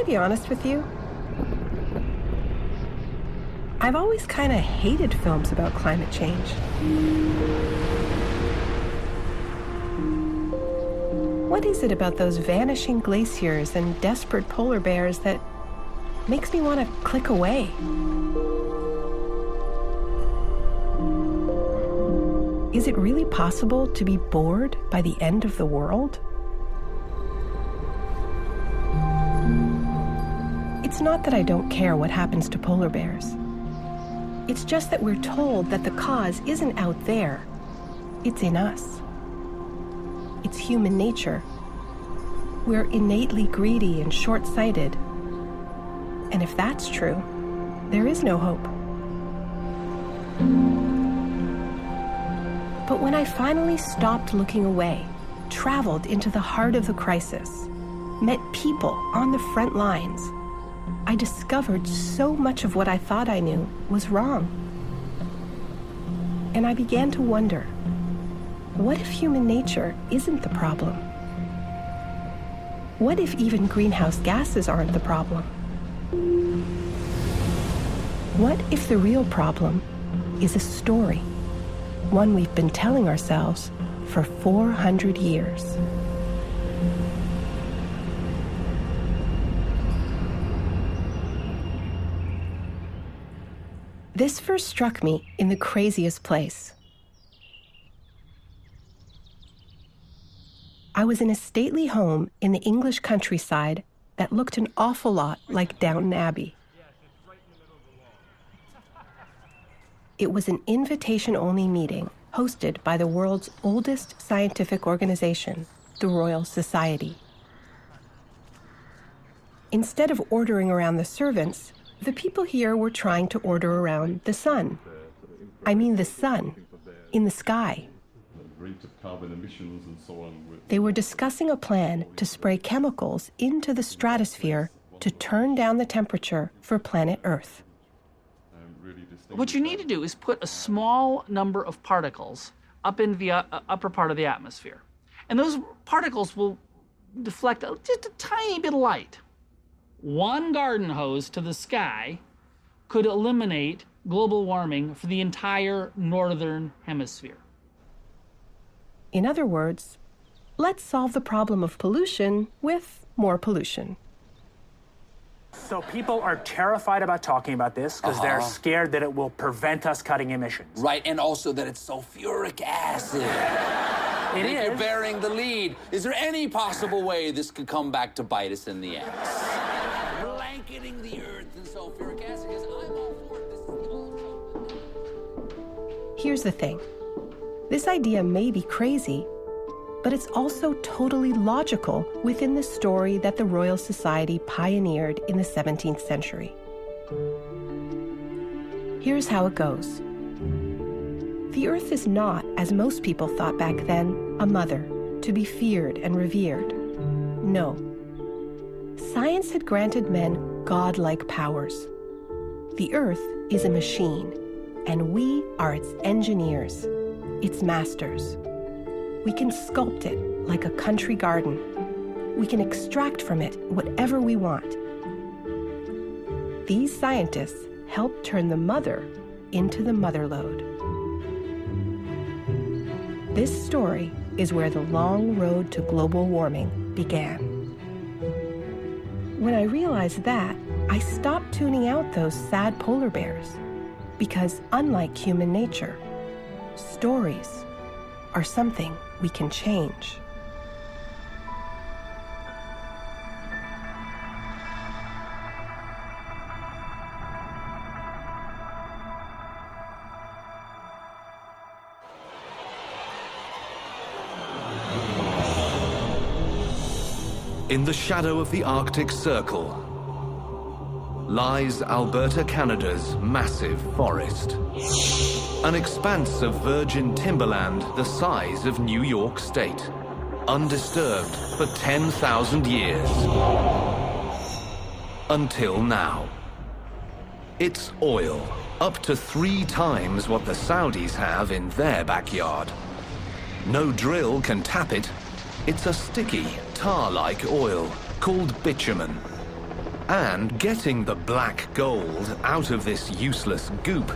be honest with you? I've always kind of hated films about climate change. What is it about those vanishing glaciers and desperate polar bears that makes me want to click away? Is it really possible to be bored by the end of the world? It's not that I don't care what happens to polar bears. It's just that we're told that the cause isn't out there, it's in us. It's human nature. We're innately greedy and short-sighted. And if that's true, there is no hope. But when I finally stopped looking away, traveled into the heart of the crisis, met people on the front lines, I discovered so much of what I thought I knew was wrong. And I began to wonder, what if human nature isn't the problem? What if even greenhouse gases aren't the problem? What if the real problem is a story, one we've been telling ourselves for 400 years? This first struck me in the craziest place. I was in a stately home in the English countryside that looked an awful lot like Downton Abbey. It was an invitation-only meeting hosted by the world's oldest scientific organization, the Royal Society. Instead of ordering around the servants, the people here were trying to order around the sun. I mean the sun, in the sky. They were discussing a plan to spray chemicals into the stratosphere to turn down the temperature for planet Earth. What you need to do is put a small number of particles up in the upper part of the atmosphere. And those particles will deflect just a tiny bit of light. One garden hose to the sky could eliminate global warming for the entire northern hemisphere. In other words, let's solve the problem of pollution with more pollution. So people are terrified about talking about this because they're scared that it will prevent us cutting emissions. Right, and also that it's sulfuric acid. It is. You're bearing the lead. Is there any possible way this could come back to bite us in the ass? Blanketing the earth in sulfuric acid, because I'm all for it. This is all. Here's the thing. This idea may be crazy, but it's also totally logical within the story that the Royal Society pioneered in the 17th century. Here's how it goes. The Earth is not, as most people thought back then, a mother to be feared and revered. No. Science had granted men godlike powers. The Earth is a machine, and we are its engineers, its masters. We can sculpt it like a country garden. We can extract from it whatever we want. These scientists help turn the mother into the motherlode. This story is where the long road to global warming began. When I realized that, I stopped tuning out those sad polar bears, because unlike human nature, stories are something we can change. In the shadow of the Arctic Circle lies Alberta, Canada's massive forest. An expanse of virgin timberland the size of New York State, undisturbed for 10,000 years. Until now. It's oil, up to 3 times what the Saudis have in their backyard. No drill can tap it. It's a sticky, tar-like oil called bitumen. And getting the black gold out of this useless goop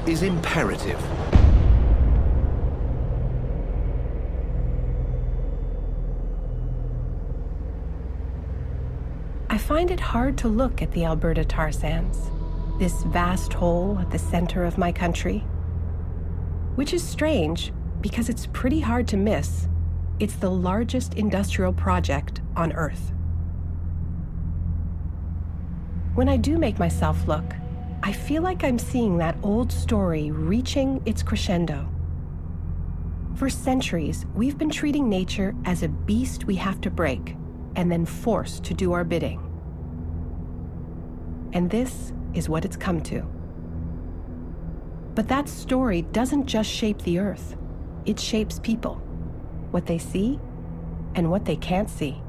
is imperative. I find it hard to look at the Alberta tar sands, this vast hole at the center of my country. Which is strange, because it's pretty hard to miss. It's the largest industrial project on Earth. When I do make myself look, I feel like I'm seeing that old story reaching its crescendo. For centuries, we've been treating nature as a beast we have to break and then forced to do our bidding. And this is what it's come to. But that story doesn't just shape the Earth. It shapes people, what they see and what they can't see.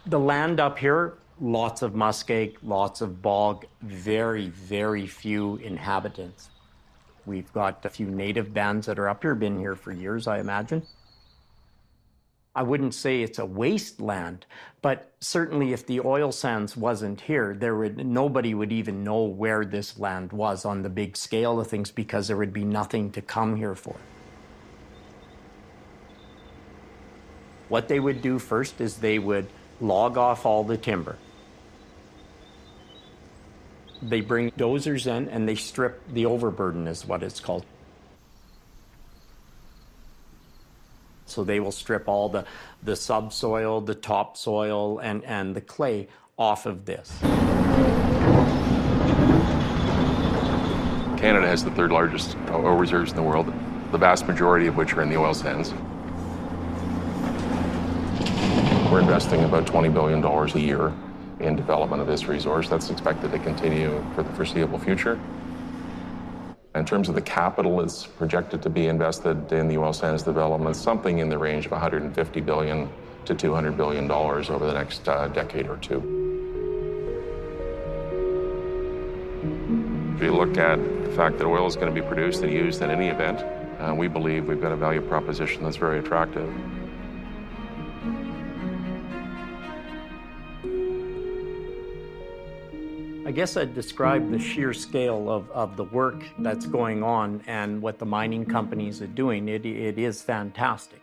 The land up here, lots of muskeg, lots of bog, very, very few inhabitants. We've got a few native bands that are up here, been here for years, I imagine. I wouldn't say it's a wasteland, but certainly if the oil sands wasn't here, nobody would even know where this land was on the big scale of things, because there would be nothing to come here for. What they would do first is they would log off all the timber. They bring dozers in and they strip the overburden, is what it's called. So they will strip all the subsoil, the topsoil, and the clay off of this. Canada has the third largest oil reserves in the world, the vast majority of which are in the oil sands. We're investing about $20 billion a year in development of this resource. That's expected to continue for the foreseeable future. In terms of the capital that's projected to be invested in the oil sands development, something in the range of $150 billion to $200 billion over the next decade or two. If you look at the fact that oil is going to be produced and used in any event, we believe we've got a value proposition that's very attractive. I guess I'd describe the sheer scale of the work that's going on and what the mining companies are doing. It is fantastic.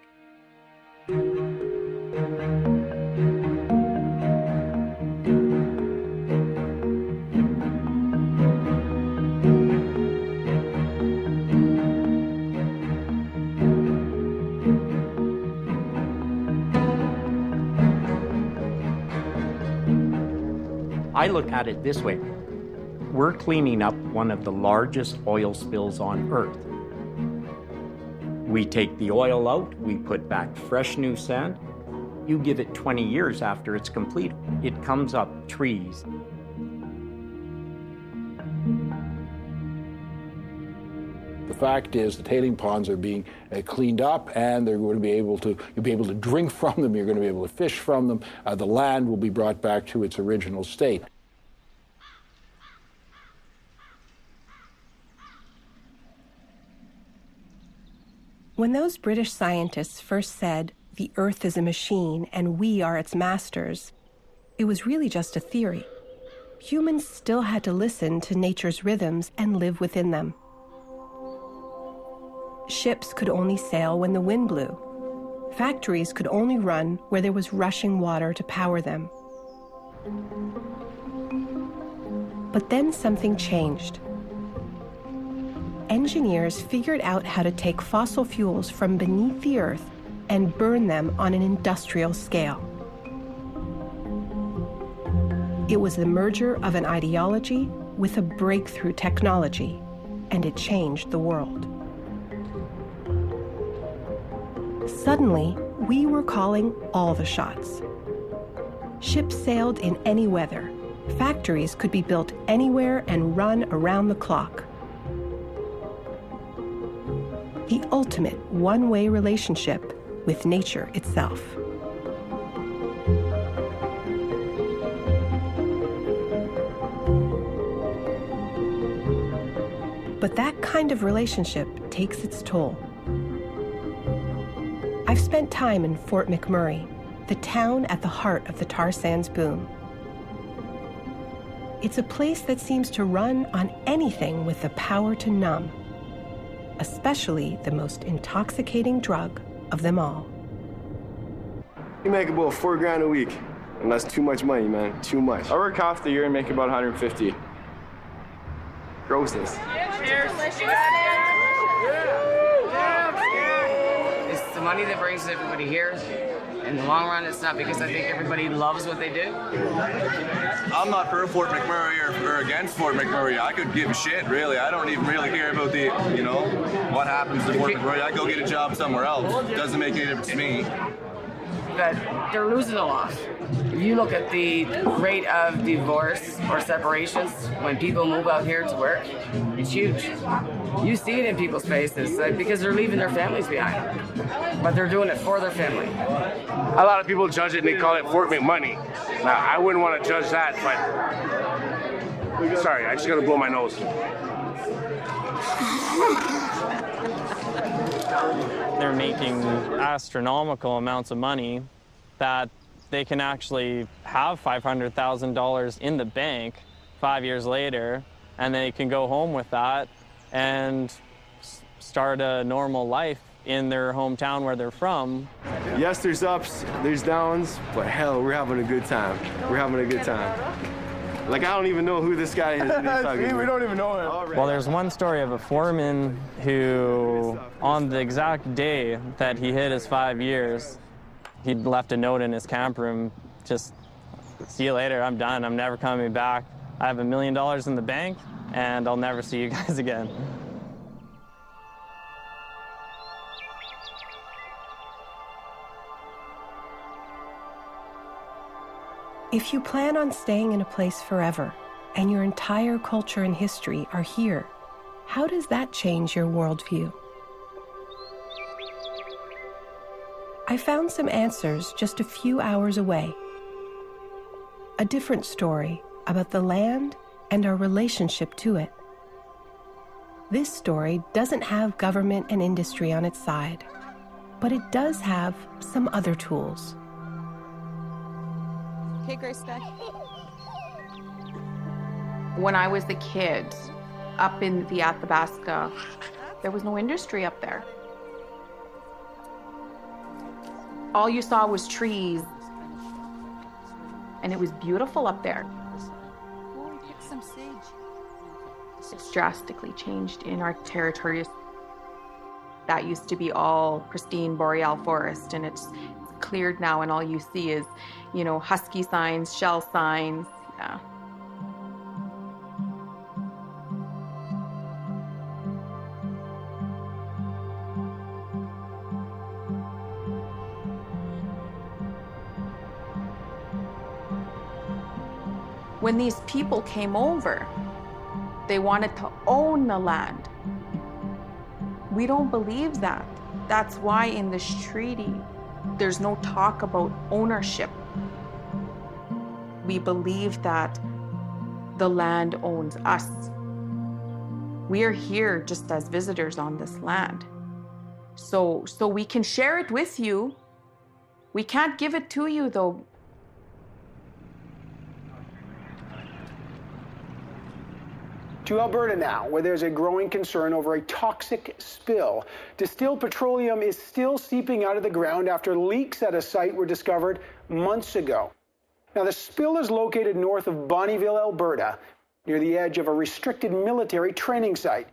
I look at it this way. We're cleaning up one of the largest oil spills on Earth. We take the oil out, we put back fresh new sand. You give it 20 years after it's complete, it comes up trees. The fact is the tailing ponds are being cleaned up, and they're going to be able to, you'll be able to drink from them, you're going to be able to fish from them. The land will be brought back to its original state. When those British scientists first said, the Earth is a machine and we are its masters, it was really just a theory. Humans still had to listen to nature's rhythms and live within them. Ships could only sail when the wind blew. Factories could only run where there was rushing water to power them. But then something changed. Engineers figured out how to take fossil fuels from beneath the Earth and burn them on an industrial scale. It was the merger of an ideology with a breakthrough technology, and it changed the world. Suddenly, we were calling all the shots. Ships sailed in any weather. Factories could be built anywhere and run around the clock. The ultimate one-way relationship with nature itself. But that kind of relationship takes its toll. I've spent time in Fort McMurray, the town at the heart of the tar sands boom. It's a place that seems to run on anything with the power to numb, especially the most intoxicating drug of them all. You make about $4,000 a week, and that's too much money, man, too much. I work half the year and make about 150. Grossness. Cheers. It's the money that brings everybody here. In the long run, it's not because I think everybody loves what they do. I'm not for Fort McMurray or against Fort McMurray. I could give a shit, really. I don't even really care about the, what happens to Fort McMurray. I go get a job somewhere else. It doesn't make any difference to me. But they're losing a lot. If you look at the rate of divorce or separations when people move out here to work, it's huge. You see it in people's faces because they're leaving their families behind, but they're doing it for their family. A lot of people judge it and they call it Fort McMoney. Now, I wouldn't want to judge that, but sorry, I just got to blow my nose. They're making astronomical amounts of money that they can actually have $500,000 in the bank 5 years later, and they can go home with that and start a normal life in their hometown where they're from. Yes, there's ups, there's downs, but hell, we're having a good time. We're having a good time. Like, I don't even know who this guy is. We don't even know him. Well, there's one story of a foreman who, on the exact day that he hit his 5 years, he'd left a note in his camp room, just, see you later, I'm done, I'm never coming back. I have $1 million in the bank, and I'll never see you guys again. If you plan on staying in a place forever, and your entire culture and history are here, how does that change your worldview? I found some answers just a few hours away. A different story about the land and our relationship to it. This story doesn't have government and industry on its side, but it does have some other tools. Okay, Grace, back. When I was a kid, up in the Athabasca, there was no industry up there. All you saw was trees, and it was beautiful up there. Some sage. It's drastically changed in our territories. That used to be all pristine boreal forest, and it's cleared now, and all you see is, husky signs, shell signs. Yeah. When these people came over, they wanted to own the land. We don't believe that. That's why in this treaty, there's no talk about ownership. We believe that the land owns us. We are here just as visitors on this land. So we can share it with you. We can't give it to you, though. To Alberta now, where there's a growing concern over a toxic spill. Distilled petroleum is still seeping out of the ground after leaks at a site were discovered months ago. Now, the spill is located north of Bonnyville, Alberta, near the edge of a restricted military training site.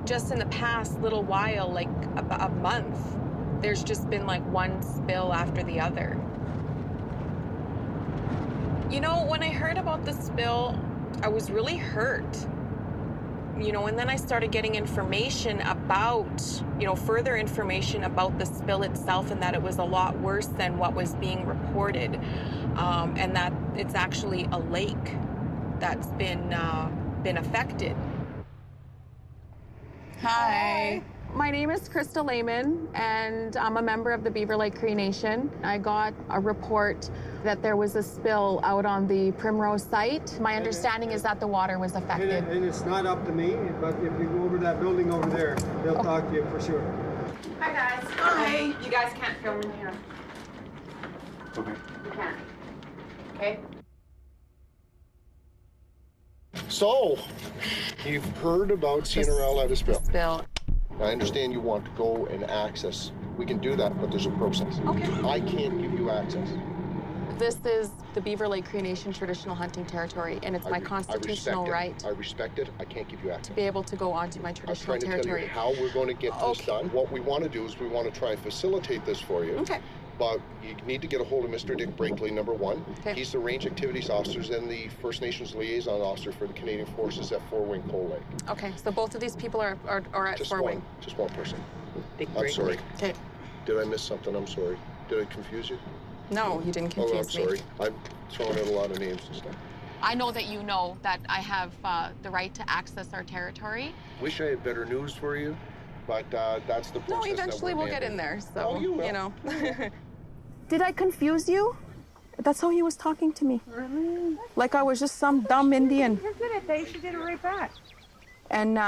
Just in the past little while, like a month, there's just been like one spill after the other. When I heard about the spill, I was really hurt, and then I started getting information about, further information about the spill itself, and that it was a lot worse than what was being reported, and that it's actually a lake that's been affected. Hi. My name is Krista Lehman, and I'm a member of the Beaver Lake Cree Nation. I got a report that there was a spill out on the Primrose site. My understanding is that the water was affected. And it's not up to me, but if you go over to that building over there, they'll talk to you for sure. Hi, guys. Hi. You guys can't film in here. Okay. You can. Okay? So, you've heard about CNRL at a spill. Spill. I understand you want to go and access. We can do that, but there's a process. Okay. I can't give you access. This is the Beaver Lake Cree Nation traditional hunting territory, and it's my constitutional right I respect it. I can't give you access. to be able to go onto my traditional I'm trying territory. to tell you how we're going to get this done. What we want to do is we want to try and facilitate this for you. Okay. But you need to get a hold of Mr. Dick Brinkley, number one. Okay. He's the Range Activities Officer and the First Nations Liaison Officer for the Canadian Forces at Four Wing Coal Lake. Okay, so both of these people are at Just Four one. Wing. Just one person. Dick I'm Brinkley. sorry. Okay. Did I miss something? I'm sorry. Did I confuse you? No, you didn't confuse Oh, I'm sorry. me. I'm throwing out a lot of names and stuff. I know that you know that I have the right to access our territory. Wish I had better news for you, but that's the process. No, eventually that we'll get in there, so, Oh, you will. know. Did I confuse you? That's how he was talking to me. Like I was just some dumb Indian. She did it right back. And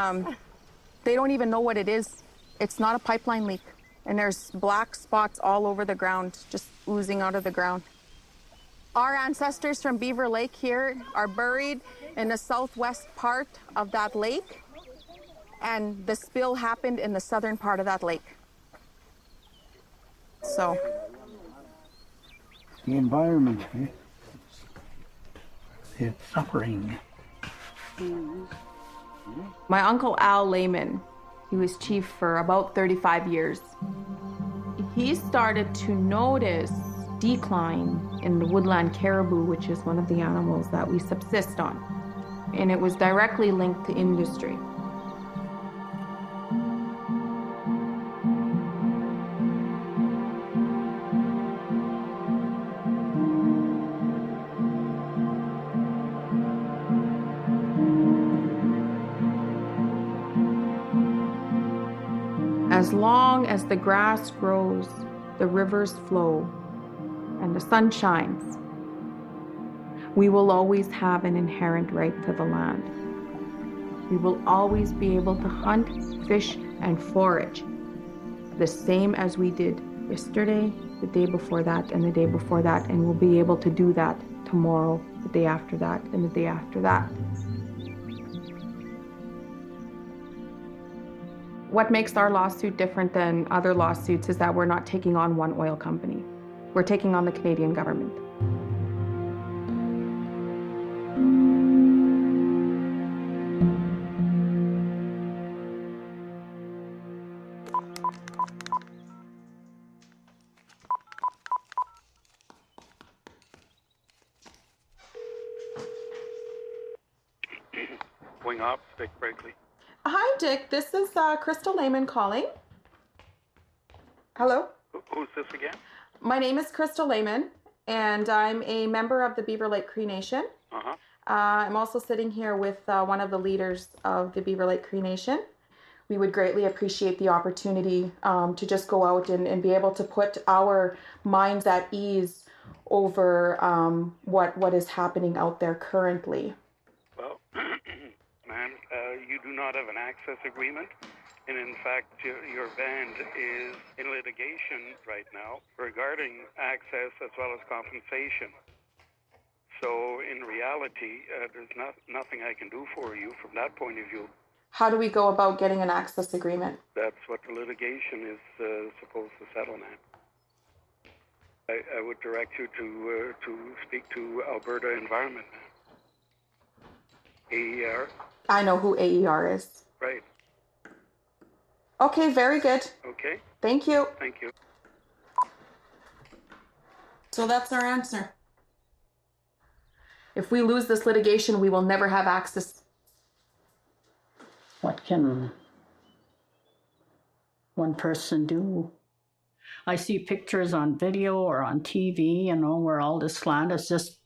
they don't even know what it is. It's not a pipeline leak. And there's black spots all over the ground, just oozing out of the ground. Our ancestors from Beaver Lake here are buried in the southwest part of that lake. And the spill happened in the southern part of that lake. So. The environment, it's suffering. My uncle Al Lehman, he was chief for about 35 years. He started to notice decline in the woodland caribou, which is one of the animals that we subsist on. And it was directly linked to industry. As long as the grass grows, the rivers flow, and the sun shines, we will always have an inherent right to the land. We will always be able to hunt, fish, and forage, the same as we did yesterday, the day before that, and the day before that, and we'll be able to do that tomorrow, the day after that, and the day after that. What makes our lawsuit different than other lawsuits is that we're not taking on one oil company. We're taking on the Canadian government. Wing up, Dick Brinkley. Hi, Dick. This is Crystal Lehman calling. Hello? Who's this again? My name is Crystal Lehman, and I'm a member of the Beaver Lake Cree Nation. I'm also sitting here with one of the leaders of the Beaver Lake Cree Nation. We would greatly appreciate the opportunity to just go out and be able to put our minds at ease over what is happening out there currently. Well, ma'am, you do not have an access agreement. And in fact, your band is in litigation right now regarding access as well as compensation. So in reality, there's nothing I can do for you from that point of view. How do we go about getting an access agreement? That's what the litigation is supposed to settle, ma'am. I would direct you to speak to Alberta Environment. AER. I know who AER is. Right. Okay, very good. Okay. Thank you. Thank you. So that's our answer. If we lose this litigation, we will never have access. What can one person do? I see pictures on video or on TV, where all this land is just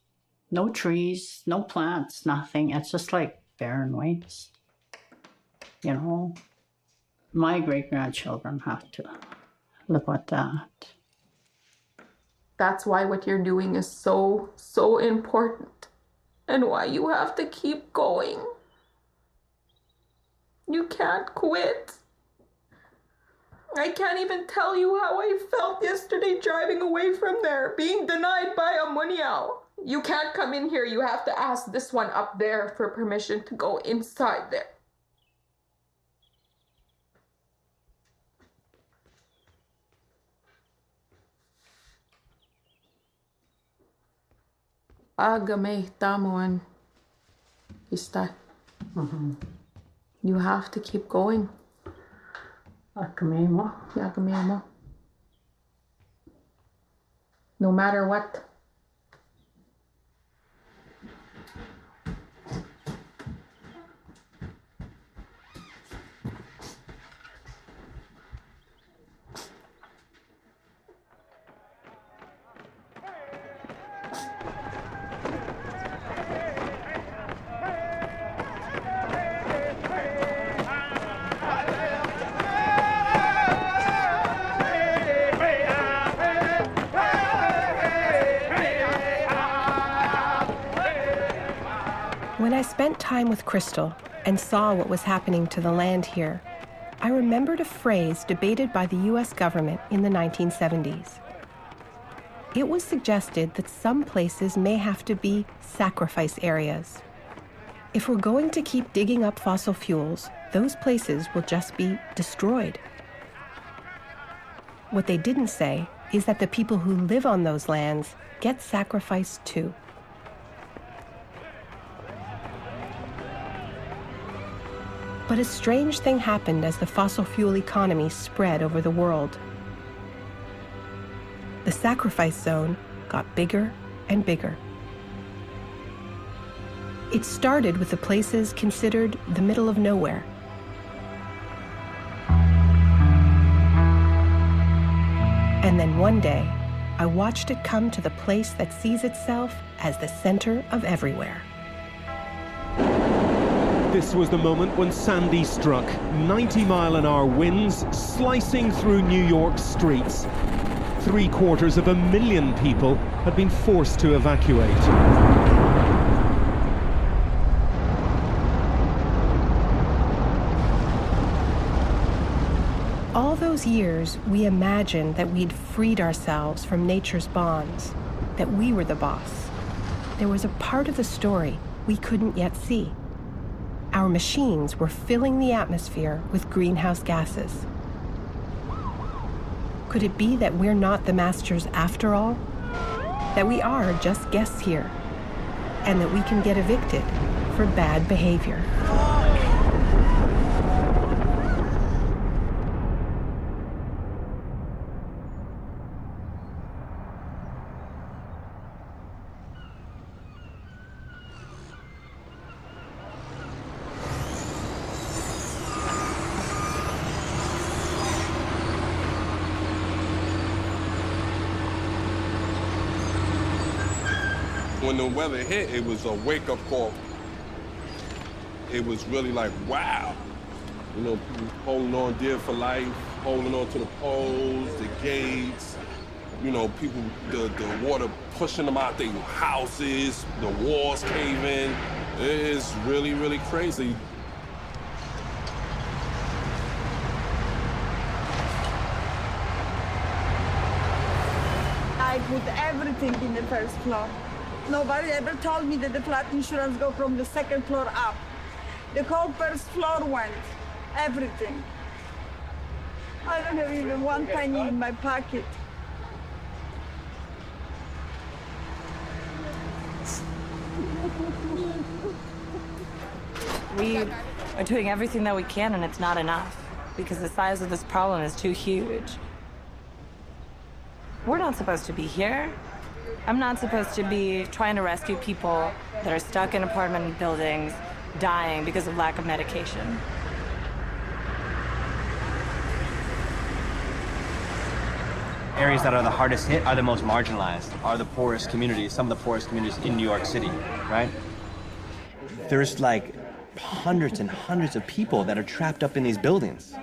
no trees, no plants, nothing. It's just like barren waste. My great-grandchildren have to look at that. That's why what you're doing is so, so important, and why you have to keep going. You can't quit. I can't even tell you how I felt yesterday driving away from there, being denied by a munyao. You can't come in here. You have to ask this one up there for permission to go inside there. Agame tamuan. Ista. You have to keep going. Akamemo. Akamemo. No matter what. When I spent time with Crystal and saw what was happening to the land here, I remembered a phrase debated by the U.S. government in the 1970s. It was suggested that some places may have to be sacrifice areas. If we're going to keep digging up fossil fuels, those places will just be destroyed. What they didn't say is that the people who live on those lands get sacrificed too. But a strange thing happened as the fossil fuel economy spread over the world. The sacrifice zone got bigger and bigger. It started with the places considered the middle of nowhere. And then one day, I watched it come to the place that sees itself as the center of everywhere. This was the moment when Sandy struck, 90-mile-an-hour winds slicing through New York's streets. 750,000 people had been forced to evacuate. All those years, we imagined that we'd freed ourselves from nature's bonds, that we were the boss. There was a part of the story we couldn't yet see. Our machines were filling the atmosphere with greenhouse gases. Could it be that we're not the masters after all? That we are just guests here, and that we can get evicted for bad behavior? When the weather hit, it was a wake-up call. It was really like, wow. You know, people holding on dear for life, holding on to the poles, the gates. You know, people, the water pushing them out their houses, the walls caving. It's really, really crazy. I put everything in the first floor. Nobody ever told me that the flood insurance go from the second floor up. The whole first floor went, everything. I don't have even one penny in my pocket. We are doing everything that we can, and it's not enough because the size of this problem is too huge. We're not supposed to be here. I'm not supposed to be trying to rescue people that are stuck in apartment buildings, dying because of lack of medication. Areas that are the hardest hit are the most marginalized, are the poorest communities, some of the poorest communities in New York City, right? There's like hundreds and hundreds of people that are trapped up in these buildings.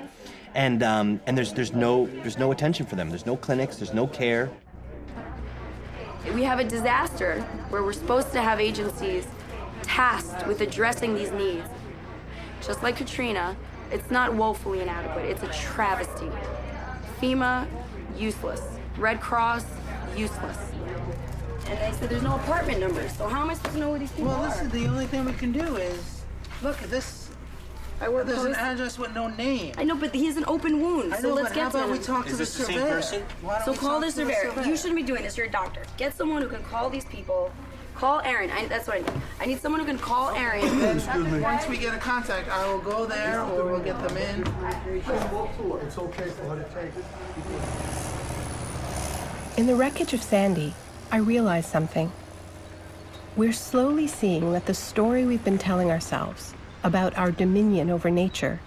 And there's no attention for them. There's no clinics, there's no care. We have a disaster where we're supposed to have agencies tasked with addressing these needs. Just like Katrina, it's not woefully inadequate, it's a travesty. FEMA, useless. Red Cross, useless. And they said there's no apartment numbers, so how am I supposed to know where these people are? Well, listen, the only thing we can do is, look at this. There's an address with no name. I know, but he has an open wound, so let's get to him. How about we talk to the surveyor? So call the surveyor. You shouldn't be doing this. You're a doctor. Get someone who can call these people. Call Aaron. That's what I need. I need someone who can call Aaron. Once we get a contact, I will go there or we'll get them in. It's okay for her to take it. In the wreckage of Sandy, I realized something. We're slowly seeing that the story we've been telling ourselves about our dominion over nature,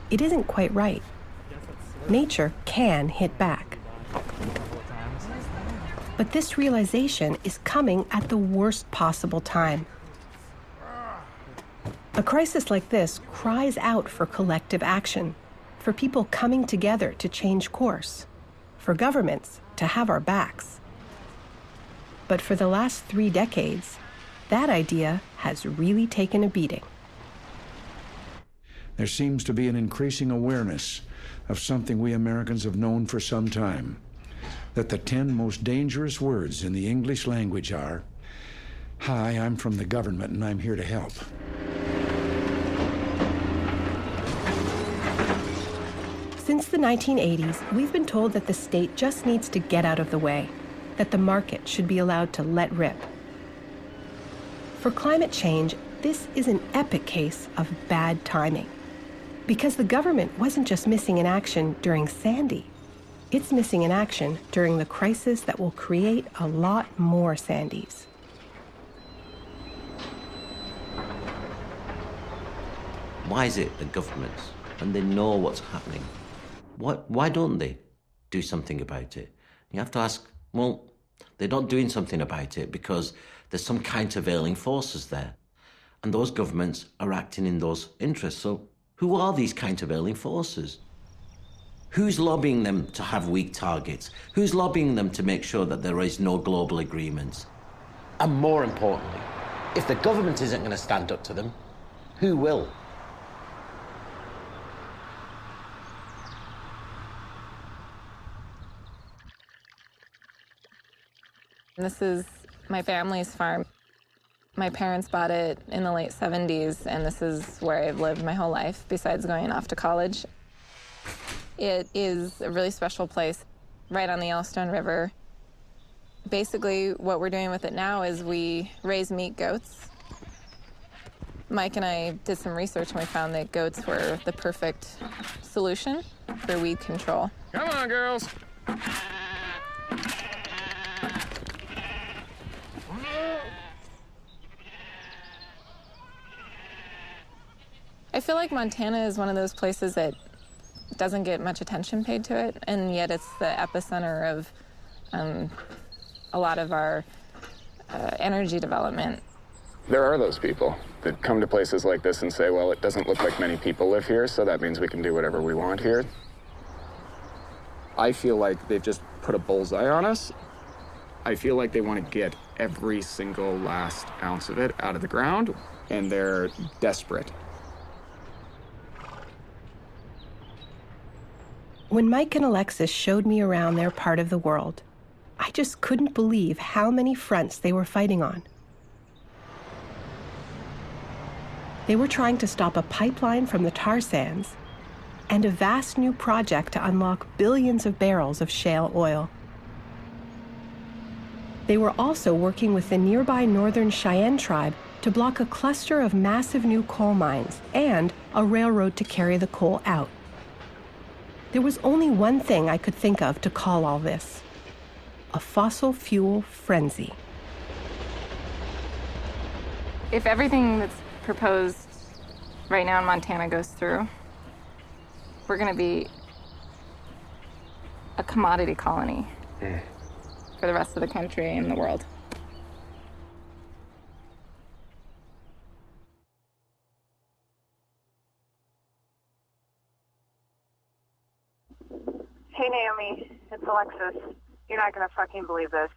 it isn't quite right. Nature can hit back. But this realization is coming at the worst possible time. A crisis like this cries out for collective action, for people coming together to change course, for governments to have our backs. But for the last 3 decades, that idea has really taken a beating. There seems to be an increasing awareness of something we Americans have known for some time, that the 10 most dangerous words in the English language are, "Hi, I'm from the government and I'm here to help." Since the 1980s, we've been told that the state just needs to get out of the way, that the market should be allowed to let rip. For climate change, this is an epic case of bad timing. Because the government wasn't just missing in action during Sandy. It's missing in action during the crisis that will create a lot more Sandys. Why is it the governments, when they know what's happening, why don't they do something about it? You have to ask, well, they're not doing something about it because there's some countervailing forces there. And those governments are acting in those interests. So who are these countervailing forces? Who's lobbying them to have weak targets? Who's lobbying them to make sure that there is no global agreements? And more importantly, if the government isn't going to stand up to them, who will? This is my family's farm. My parents bought it in the late 70s, and this is where I've lived my whole life, besides going off to college. It is a really special place, right on the Yellowstone River. Basically, what we're doing with it now is we raise meat goats. Mike and I did some research, and we found that goats were the perfect solution for weed control. Come on, girls. I feel like Montana is one of those places that doesn't get much attention paid to it, and yet it's the epicenter of a lot of our energy development. There are those people that come to places like this and say, well, it doesn't look like many people live here, so that means we can do whatever we want here. I feel like they've just put a bullseye on us. I feel like they want to get every single last ounce of it out of the ground, and they're desperate. When Mike and Alexis showed me around their part of the world, I just couldn't believe how many fronts they were fighting on. They were trying to stop a pipeline from the tar sands and a vast new project to unlock billions of barrels of shale oil. They were also working with the nearby Northern Cheyenne tribe to block a cluster of massive new coal mines and a railroad to carry the coal out. There was only one thing I could think of to call all this: a fossil fuel frenzy. If everything that's proposed right now in Montana goes through, we're going to be a commodity colony for the rest of the country and the world. Hey, Naomi, it's Alexis. You're not gonna fucking believe this.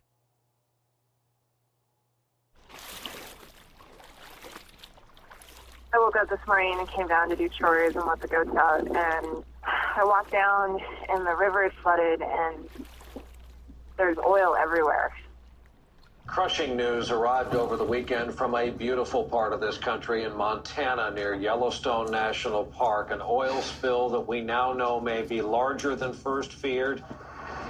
I woke up this morning and came down to do chores and let the goats out, and I walk down and the river is flooded and there's oil everywhere. Crushing news arrived over the weekend from a beautiful part of this country in Montana near Yellowstone National Park. An oil spill that we now know may be larger than first feared.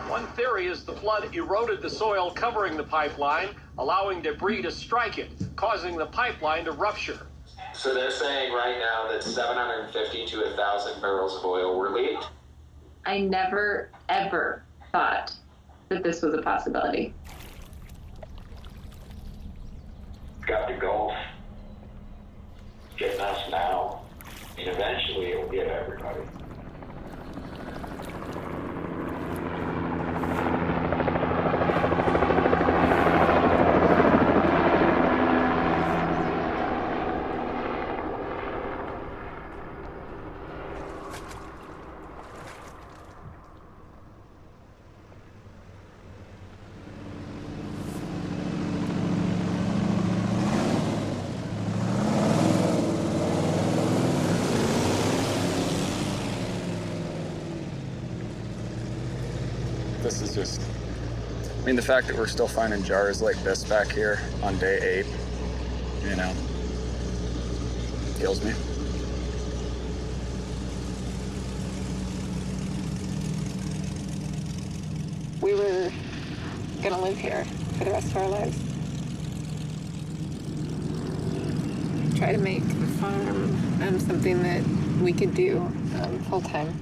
One theory is the flood eroded the soil covering the pipeline, allowing debris to strike it, causing the pipeline to rupture. So they're saying right now that 750 to 1,000 barrels of oil were leaked? I never, ever thought that this was a possibility. Got the Gulf getting us now, and eventually it will get everybody. This is just, I mean, the fact that we're still finding jars like this back here on day 8, you know, kills me. We were gonna live here for the rest of our lives. Try to make the farm something that we could do full time.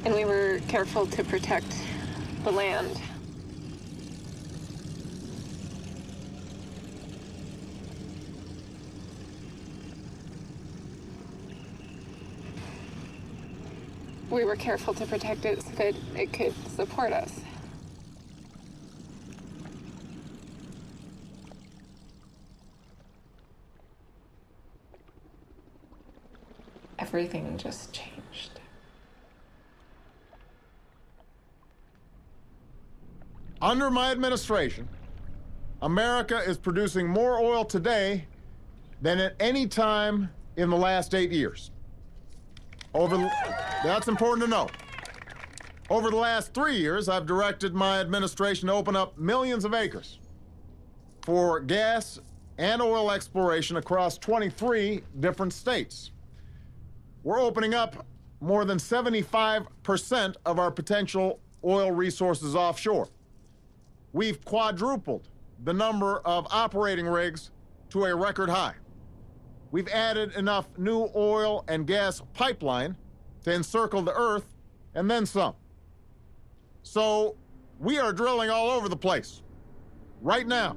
And we were careful to protect the land. We were careful to protect it so that it could support us. Everything just changed. Under my administration, America is producing more oil today than at any time in the last 8 years. That's important to know. Over the last 3 years, I've directed my administration to open up millions of acres for gas and oil exploration across 23 different states. We're opening up more than 75% of our potential oil resources offshore. We've quadrupled the number of operating rigs to a record high. We've added enough new oil and gas pipeline to encircle the Earth and then some. So we are drilling all over the place right now.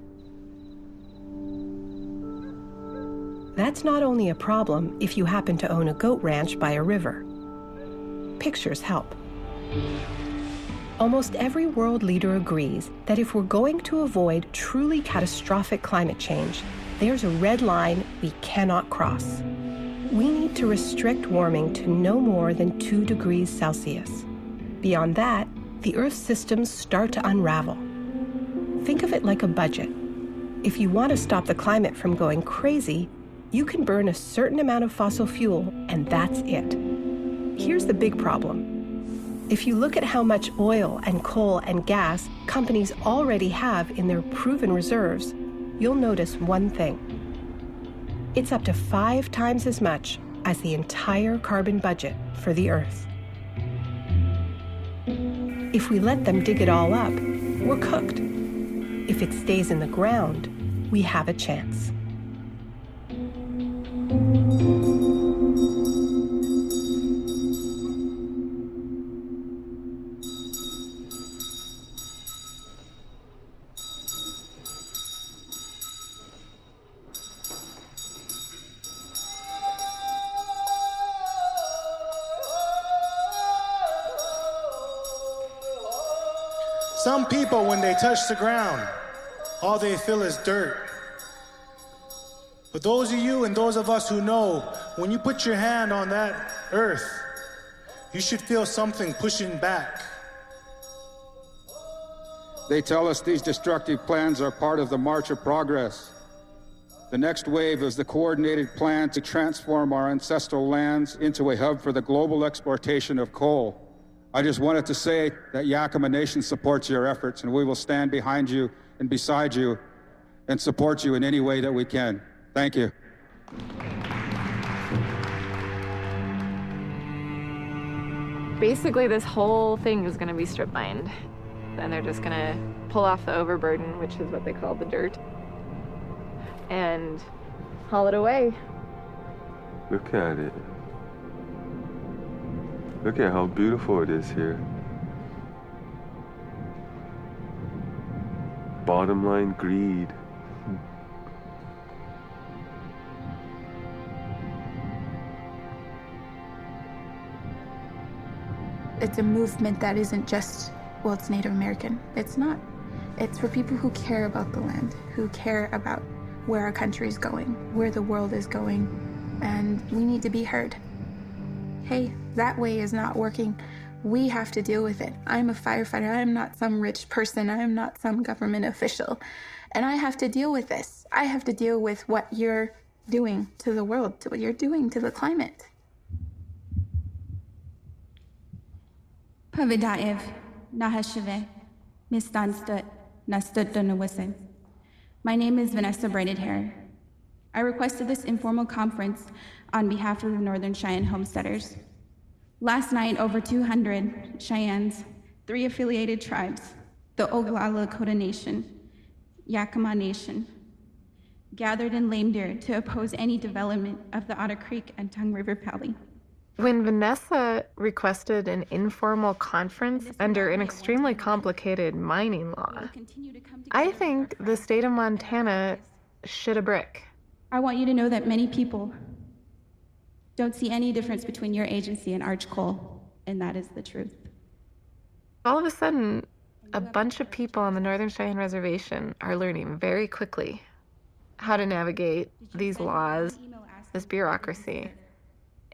That's not only a problem if you happen to own a goat ranch by a river. Pictures help. Almost every world leader agrees that if we're going to avoid truly catastrophic climate change, there's a red line we cannot cross. We need to restrict warming to no more than 2 degrees Celsius. Beyond that, the Earth's systems start to unravel. Think of it like a budget. If you want to stop the climate from going crazy, you can burn a certain amount of fossil fuel, and that's it. Here's the big problem. If you look at how much oil and coal and gas companies already have in their proven reserves, you'll notice one thing. It's up to 5 times as much as the entire carbon budget for the Earth. If we let them dig it all up, we're cooked. If it stays in the ground, we have a chance. Some people, when they touch the ground, all they feel is dirt. But those of you and those of us who know, when you put your hand on that earth, you should feel something pushing back. They tell us these destructive plans are part of the march of progress, The next wave is the coordinated plan to transform our ancestral lands into a hub for the global exploitation of coal. I just wanted to say that Yakama Nation supports your efforts, and we will stand behind you and beside you and support you in any way that we can. Thank you. Basically, this whole thing is going to be strip mined. And they're just going to pull off the overburden, which is what they call the dirt, and haul it away. Look at it. Look at how beautiful it is here. Bottom line, greed. It's a movement that isn't just, well, it's Native American. It's not. It's for people who care about the land, who care about where our country is going, where the world is going, and we need to be heard. Hey, that way is not working. We have to deal with it. I'm a firefighter. I'm not some rich person. I'm not some government official. And I have to deal with this. I have to deal with what you're doing to the world, to what you're doing to the climate. Pavidaev, Nahashave, Mistanstut, Nastutdunawisin. My name is Vanessa Braided Hair. I requested this informal conference on behalf of the Northern Cheyenne homesteaders. Last night, over 200 Cheyennes, 3 affiliated tribes, the Oglala Lakota Nation, Yakama Nation, gathered in Lame Deer to oppose any development of the Otter Creek and Tongue River Valley. When Vanessa requested an informal conference under an extremely complicated mining law, I think the state of Montana shit a brick. I want you to know that many people don't see any difference between your agency and Arch Coal, and that is the truth. All of a sudden, a bunch of people on the Northern Cheyenne Reservation are learning very quickly how to navigate these laws, this bureaucracy.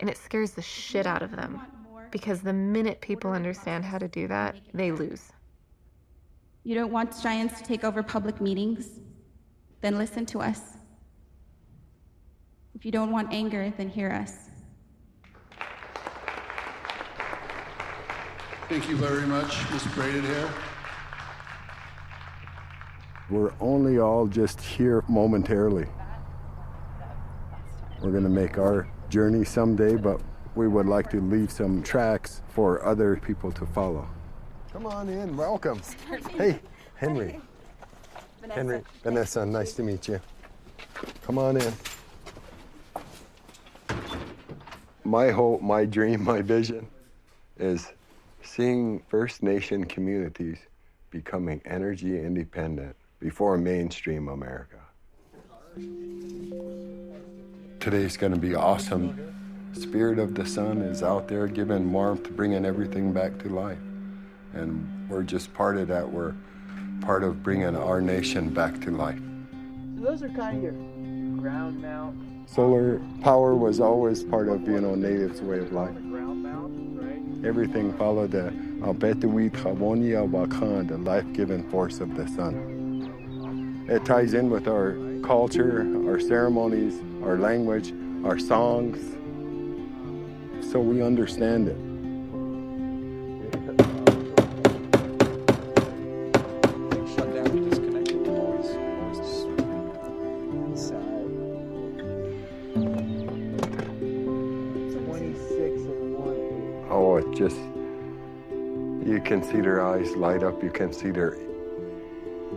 And it scares the shit out of them, because the minute people understand how to do that, they lose. You don't want Cheyennes to take over public meetings? Then listen to us. If you don't want anger, then hear us. Thank you very much, Ms. Braided Hair. We're only all just here momentarily. We're going to make our journey someday, but we would like to leave some tracks for other people to follow. Come on in, welcome. Hey, Henry. Vanessa, nice to meet you. Come on in. My hope, my dream, my vision is seeing First Nation communities becoming energy independent before mainstream America. Today's going to be awesome. Spirit of the sun is out there giving warmth, bringing everything back to life. And we're just part of that. We're part of bringing our nation back to life. So those are kind of your ground mount. Solar power was always part of, natives' way of life. Everything followed the the life-giving force of the sun. It ties in with our culture, our ceremonies, our language, our songs, so we understand it. Shut down, disconnected the noise. Inside. 26 and 1. Oh, it just, you can see their eyes light up, you can see their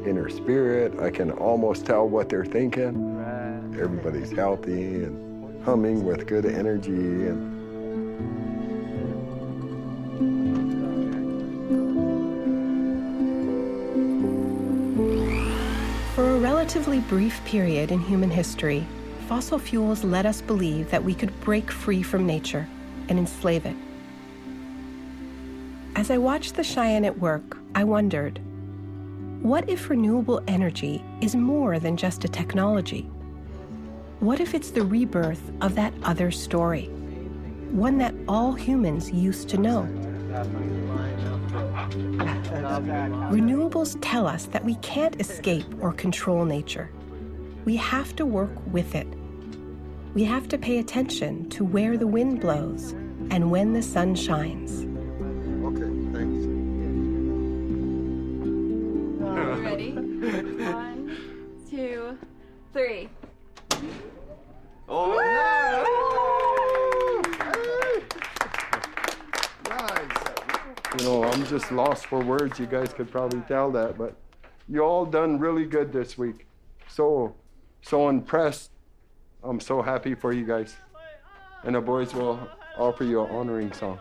inner spirit. I can almost tell what they're thinking. Everybody's healthy and humming with good energy. And for a relatively brief period in human history, fossil fuels led us believe that we could break free from nature and enslave it. As I watched the Cheyenne at work, I wondered, what if renewable energy is more than just a technology? What if it's the rebirth of that other story, one that all humans used to know? Renewables tell us that we can't escape or control nature. We have to work with it. We have to pay attention to where the wind blows and when the sun shines. Okay, thanks. Ready? 1, 2, 3. Oh, nice. You know, I'm just lost for words. You guys could probably tell that, but you all done really good this week. So impressed. I'm so happy for you guys. And the boys will offer you an honoring song.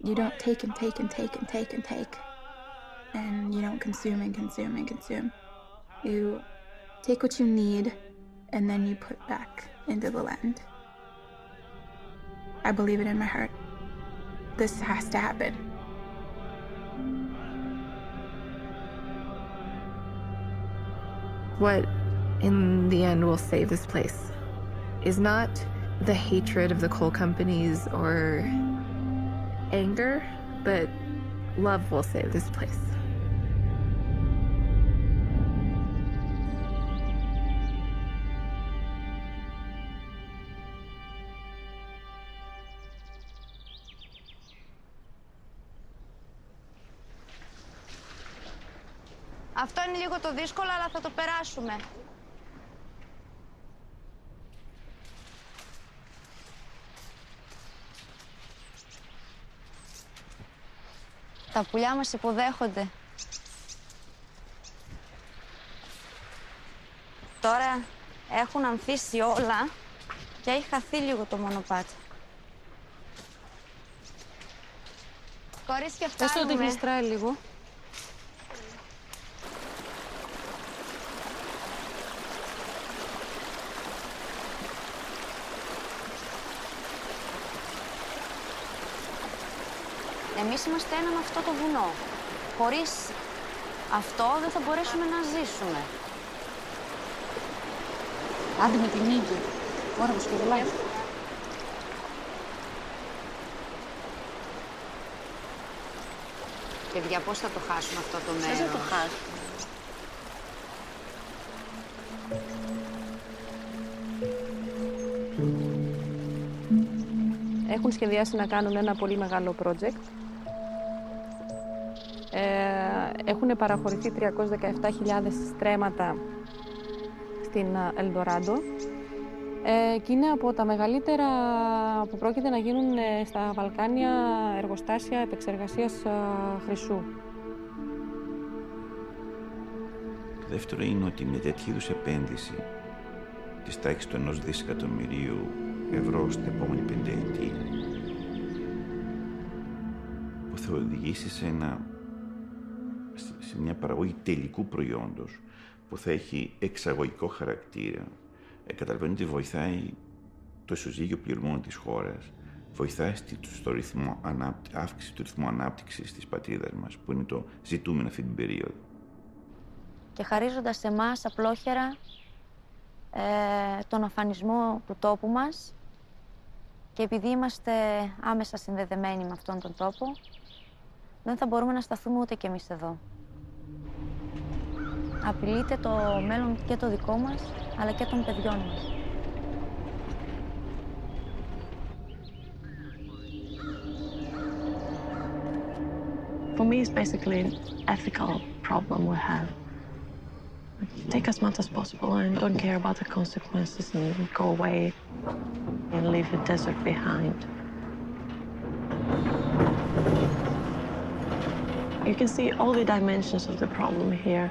You don't take and take and take and take and take. And you don't consume and consume and consume. You take what you need and then you put back into the land. I believe it in my heart. This has to happen. What, in the end, will save this place is not the hatred of the coal companies or anger, but love will save this place. Αυτό είναι λίγο το δύσκολο, αλλά θα το περάσουμε. Τα πουλιά μας υποδέχονται. Τώρα έχουν ανθίσει όλα και έχει χαθεί λίγο το μονοπάτι. Κορίτσια, φτάνουμε. Πες το ότι γλιστράει λίγο. Εμείς είμαστε ένα με αυτό το βουνό. Χωρίς αυτό δεν θα μπορέσουμε να ζήσουμε. Άντε με την νίκη. Ώρα που σκουρουλάει. Παιδιά, πώς θα το χάσουμε αυτό το μέρος? Δεν θα το χάσουμε. Έχουν σχεδιάσει να κάνουν ένα πολύ μεγάλο project. Έχουν παραχωρηθεί 317.000 στρέμματα στην Ελντοράντο και είναι από τα μεγαλύτερα που πρόκειται να γίνουν στα Βαλκάνια εργοστάσια επεξεργασίας χρυσού. Το δεύτερο είναι ότι με τέτοιου είδους επένδυση της τάξης του 1 δισεκατομμυρίου ευρώ στην επόμενη πενταετία που θα οδηγήσει σε μια παραγωγή τελικού προϊόντος που θα έχει εξαγωγικό χαρακτήρα. Καταλαβαίνετε ότι βοηθάει το ισοζύγιο πληρωμών της χώρας, βοηθάει στο ρυθμό αύξηση του ρυθμού ανάπτυξης της πατρίδας μας, που είναι το ζητούμενο αυτή την περίοδο. Και χαρίζοντας σε εμάς απλόχερα τον αφανισμό του τόπου μας και επειδή είμαστε άμεσα συνδεδεμένοι με αυτόν τον τόπο, δεν θα μπορούμε να σταθούμε ούτε κι εμείς εδώ. Απειλείται το μέλλον και το δικό μας, αλλά και των παιδιών μας. For me, it's basically an ethical problem we have. Take as much as possible and don't care about the consequences and go away and leave the desert behind. You can see all the dimensions of the problem here.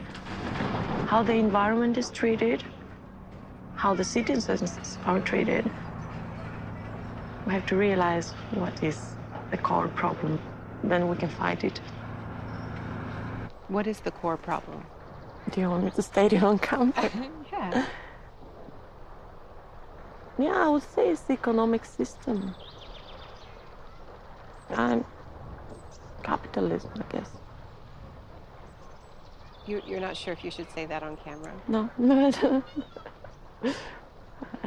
How the environment is treated, how the citizens are treated. We have to realize what is the core problem. Then we can fight it. What is the core problem? Do you want me to state it on camera? Yeah. Yeah, I would say it's the economic system. And capitalism, I guess. You're not sure if you should say that on camera? No, but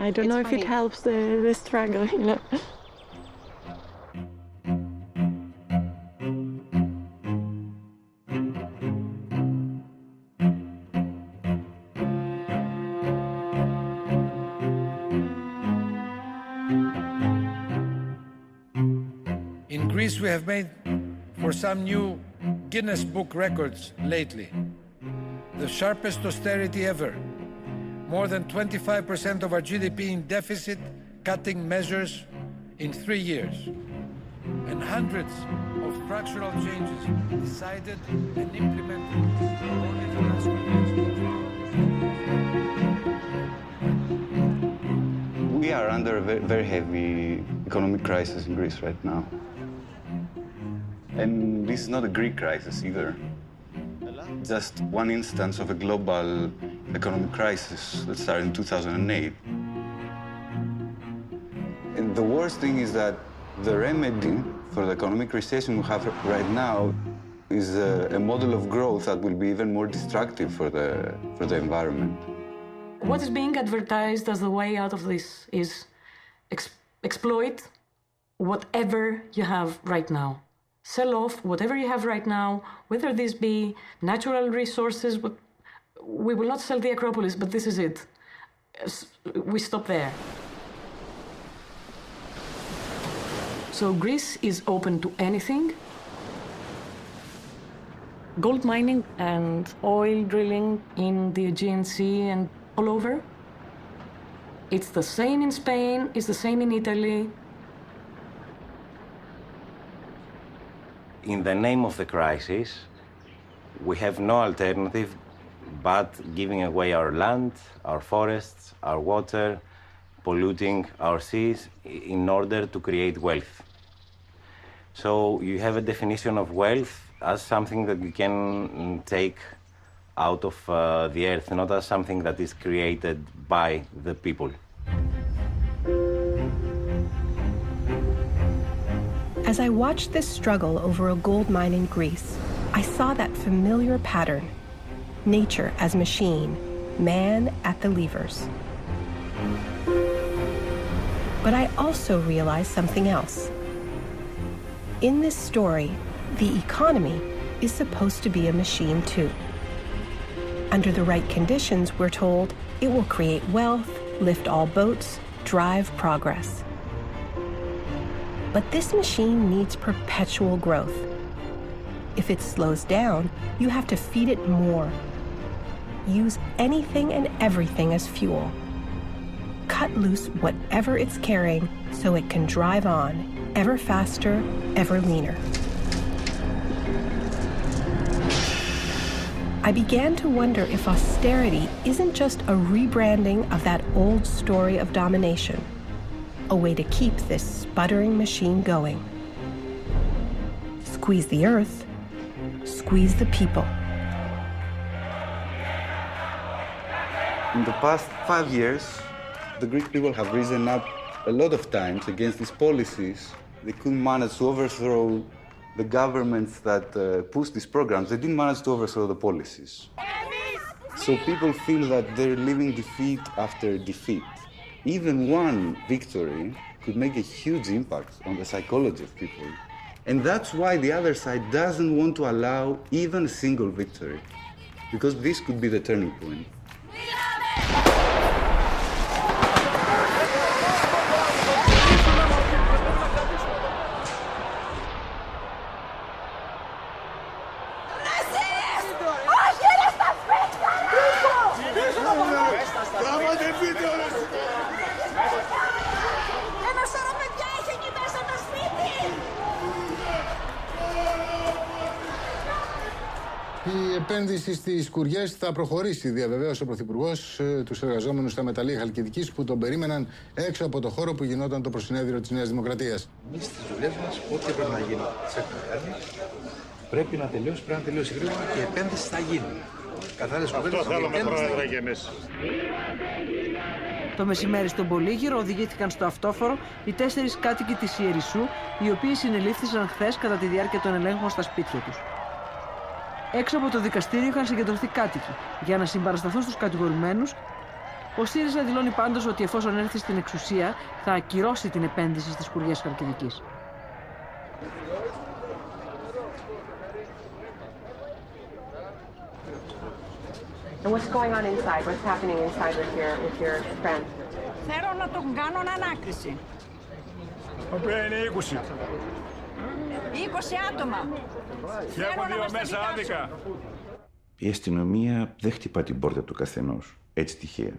I don't know if it helps the struggle, you know. Greece, we have made for some new Guinness Book records lately. The sharpest austerity ever. More than 25% of our GDP in deficit cutting measures in 3 years. And hundreds of structural changes decided and implemented only the last 2 years. We are under a very heavy economic crisis in Greece right now. And this is not a Greek crisis either. Just one instance of a global economic crisis that started in 2008. And the worst thing is that the remedy for the economic recession we have right now is a model of growth that will be even more destructive for the environment. What is being advertised as the way out of this is exploit whatever you have right now. Sell off whatever you have right now, whether this be natural resources. We will not sell the Acropolis, but this is it. We stop there. So Greece is open to anything. Gold mining and oil drilling in the Aegean Sea and all over. It's the same in Spain, it's the same in Italy. In the name of the crisis, we have no alternative but giving away our land, our forests, our water, polluting our seas in order to create wealth. So you have a definition of wealth as something that you can take out of the earth, not as something that is created by the people. As I watched this struggle over a gold mine in Greece, I saw that familiar pattern. Nature as machine, man at the levers. But I also realized something else. In this story, the economy is supposed to be a machine too. Under the right conditions, we're told, it will create wealth, lift all boats, drive progress. But this machine needs perpetual growth. If it slows down, you have to feed it more. Use anything and everything as fuel. Cut loose whatever it's carrying so it can drive on, ever faster, ever leaner. I began to wonder if austerity isn't just a rebranding of that old story of domination, a way to keep this sputtering machine going. Squeeze the earth, squeeze the people. In the past 5 years, the Greek people have risen up a lot of times against these policies. They couldn't manage to overthrow the governments that pushed these programs. They didn't manage to overthrow the policies. So people feel that they're living defeat after defeat. Even one victory could make a huge impact on the psychology of people. And that's why the other side doesn't want to allow even a single victory, because this could be the turning point. Η επένδυση στις σκουριές θα προχωρήσει, διαβεβαίωσε ο Πρωθυπουργός τους εργαζόμενους στα μεταλλεία Χαλκιδικής που τον περίμεναν έξω από το χώρο που γινόταν το προσυνέδριο της Νέας Δημοκρατίας. Εμείς στις δουλειές μας, ό,τι πρέπει να γίνει σε κάνει, πρέπει να τελειώσει γρήγορα και η επένδυση θα γίνει. Καθάρες κουβέντες, αυτό θέλουμε, Πρόεδρε, και εμείς. Το μεσημέρι στον Πολύγυρο οδηγήθηκαν στο αυτόφορο οι 4 κάτοικοι της Ιερισσού, οι οποίοι συνελήφθησαν χθες κατά τη διάρκεια των ελέγχων στα σπίτια τους. Έξω από το δικαστήριο είχαν συγκεντρωθεί κάτοικοι για να συμπαρασταθούν στους κατηγορουμένους. Ο ΣΥΡΙΖΑ δηλώνει πάντως ότι εφόσον έρθει στην εξουσία θα ακυρώσει την επένδυση στις σκουριές Χαλκιδικής. And what's going on inside? What's happening inside with your friend? Θέλω να τον κάνω ανάκριση. Οποία είναι 20. άτομα. Έχουν δύο μέσα άδικα. Η αστυνομία δεν χτυπά την πόρτα του καθενός, έτσι τυχαία.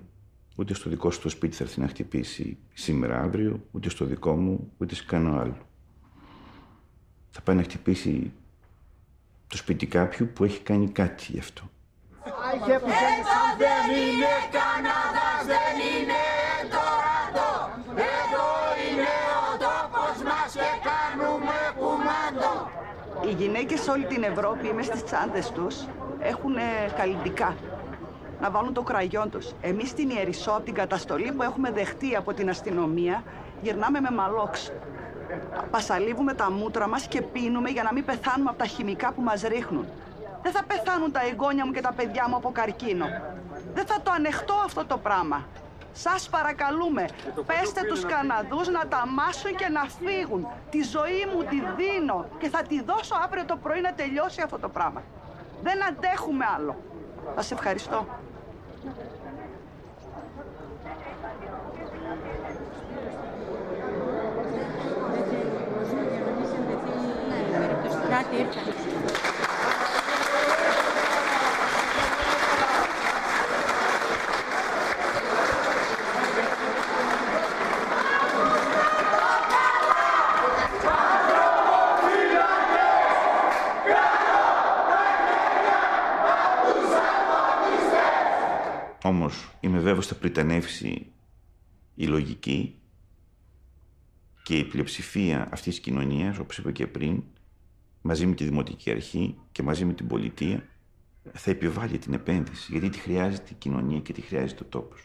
Ούτε στο δικό σου το σπίτι θα έρθει να χτυπήσει σήμερα, αύριο, ούτε στο δικό μου, ούτε σε κανένα άλλο. Θα πάει να χτυπήσει το σπίτι κάποιου που έχει κάνει κάτι γι' αυτό. Εδώ δεν είναι Καναδάς, δεν είναι Ελντοράντο. Εδώ είναι ο τόπος μας και κάνουμε κουμάντο. Οι γυναίκες σε όλη την Ευρώπη, μες στις τσάντες τους, έχουν καλλιτικά. Να βάλουν το κραγιόν τους. Εμείς στην Ιερισσό, από την καταστολή που έχουμε δεχτεί από την αστυνομία, γυρνάμε με μαλόξ. Πασαλίβουμε τα μούτρα μας και πίνουμε για να μην πεθάνουμε από τα χημικά που μας ρίχνουν. Δεν θα πεθάνουν τα εγγόνια μου και τα παιδιά μου από καρκίνο. Δεν θα το ανεχτώ αυτό το πράγμα. Σας παρακαλούμε, πέστε τους Καναδούς να τα μάσουν και να φύγουν. Τη ζωή μου τη δίνω και θα τη δώσω αύριο το πρωί να τελειώσει αυτό το πράγμα. Δεν αντέχουμε άλλο. Σας ευχαριστώ. Όμως είμαι βέβαιος θα πριτανεύσει η λογική και η πλειοψηφία αυτής της κοινωνίας, όπως είπα και πριν, μαζί με τη Δημοτική Αρχή και μαζί με την πολιτεία, θα επιβάλλει την επένδυση, γιατί τη χρειάζεται η κοινωνία και τη χρειάζεται ο τόπος.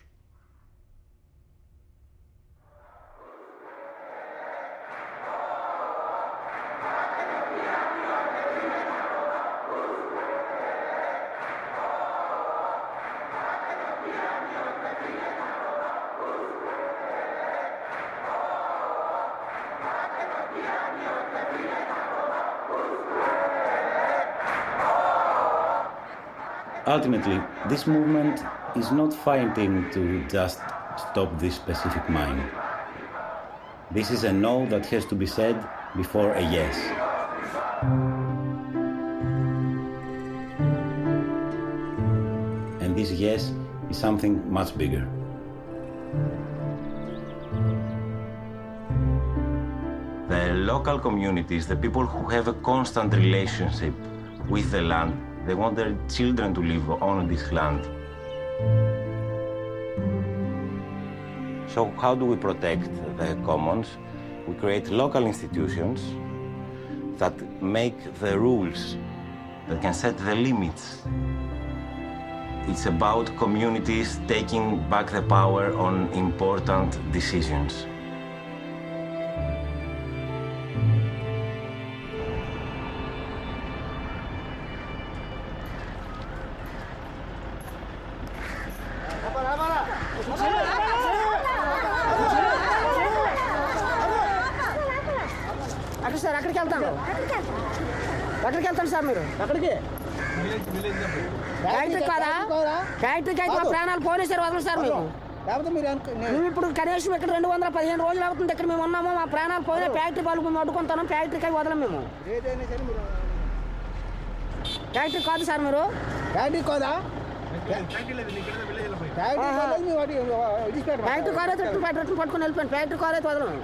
Ultimately, this movement is not fighting to just stop this specific mine. This is a no that has to be said before a yes. And this yes is something much bigger. The local communities, the people who have a constant relationship with the land, they want their children to live on this land. So how do we protect the commons? We create local institutions that make the rules, that can set the limits. It's about communities taking back the power on important decisions. ప్రాణాలు పోలీసులు వదలస్తారు మేము ఇప్పుడు కనీసం ఇక్కడ 215 రోజులు అవుతుంది ఇక్కడ మేము ఉన్నాము మా ప్రాణాలు పోయిన ఫ్యాక్టరీ వాళ్ళు మేము అడ్డుకుంటాం ఫ్యాక్టరీకి అవి వదలం మేము ఫ్యాక్టరీ కాదు సార్ మీరు ఫ్యాక్టరీ కాదా ఫ్యాక్టరీ కార్ అయితే పట్టుకుని వెళ్ళిపోయింది ఫ్యాక్టరీ కార్ అయితే వదలం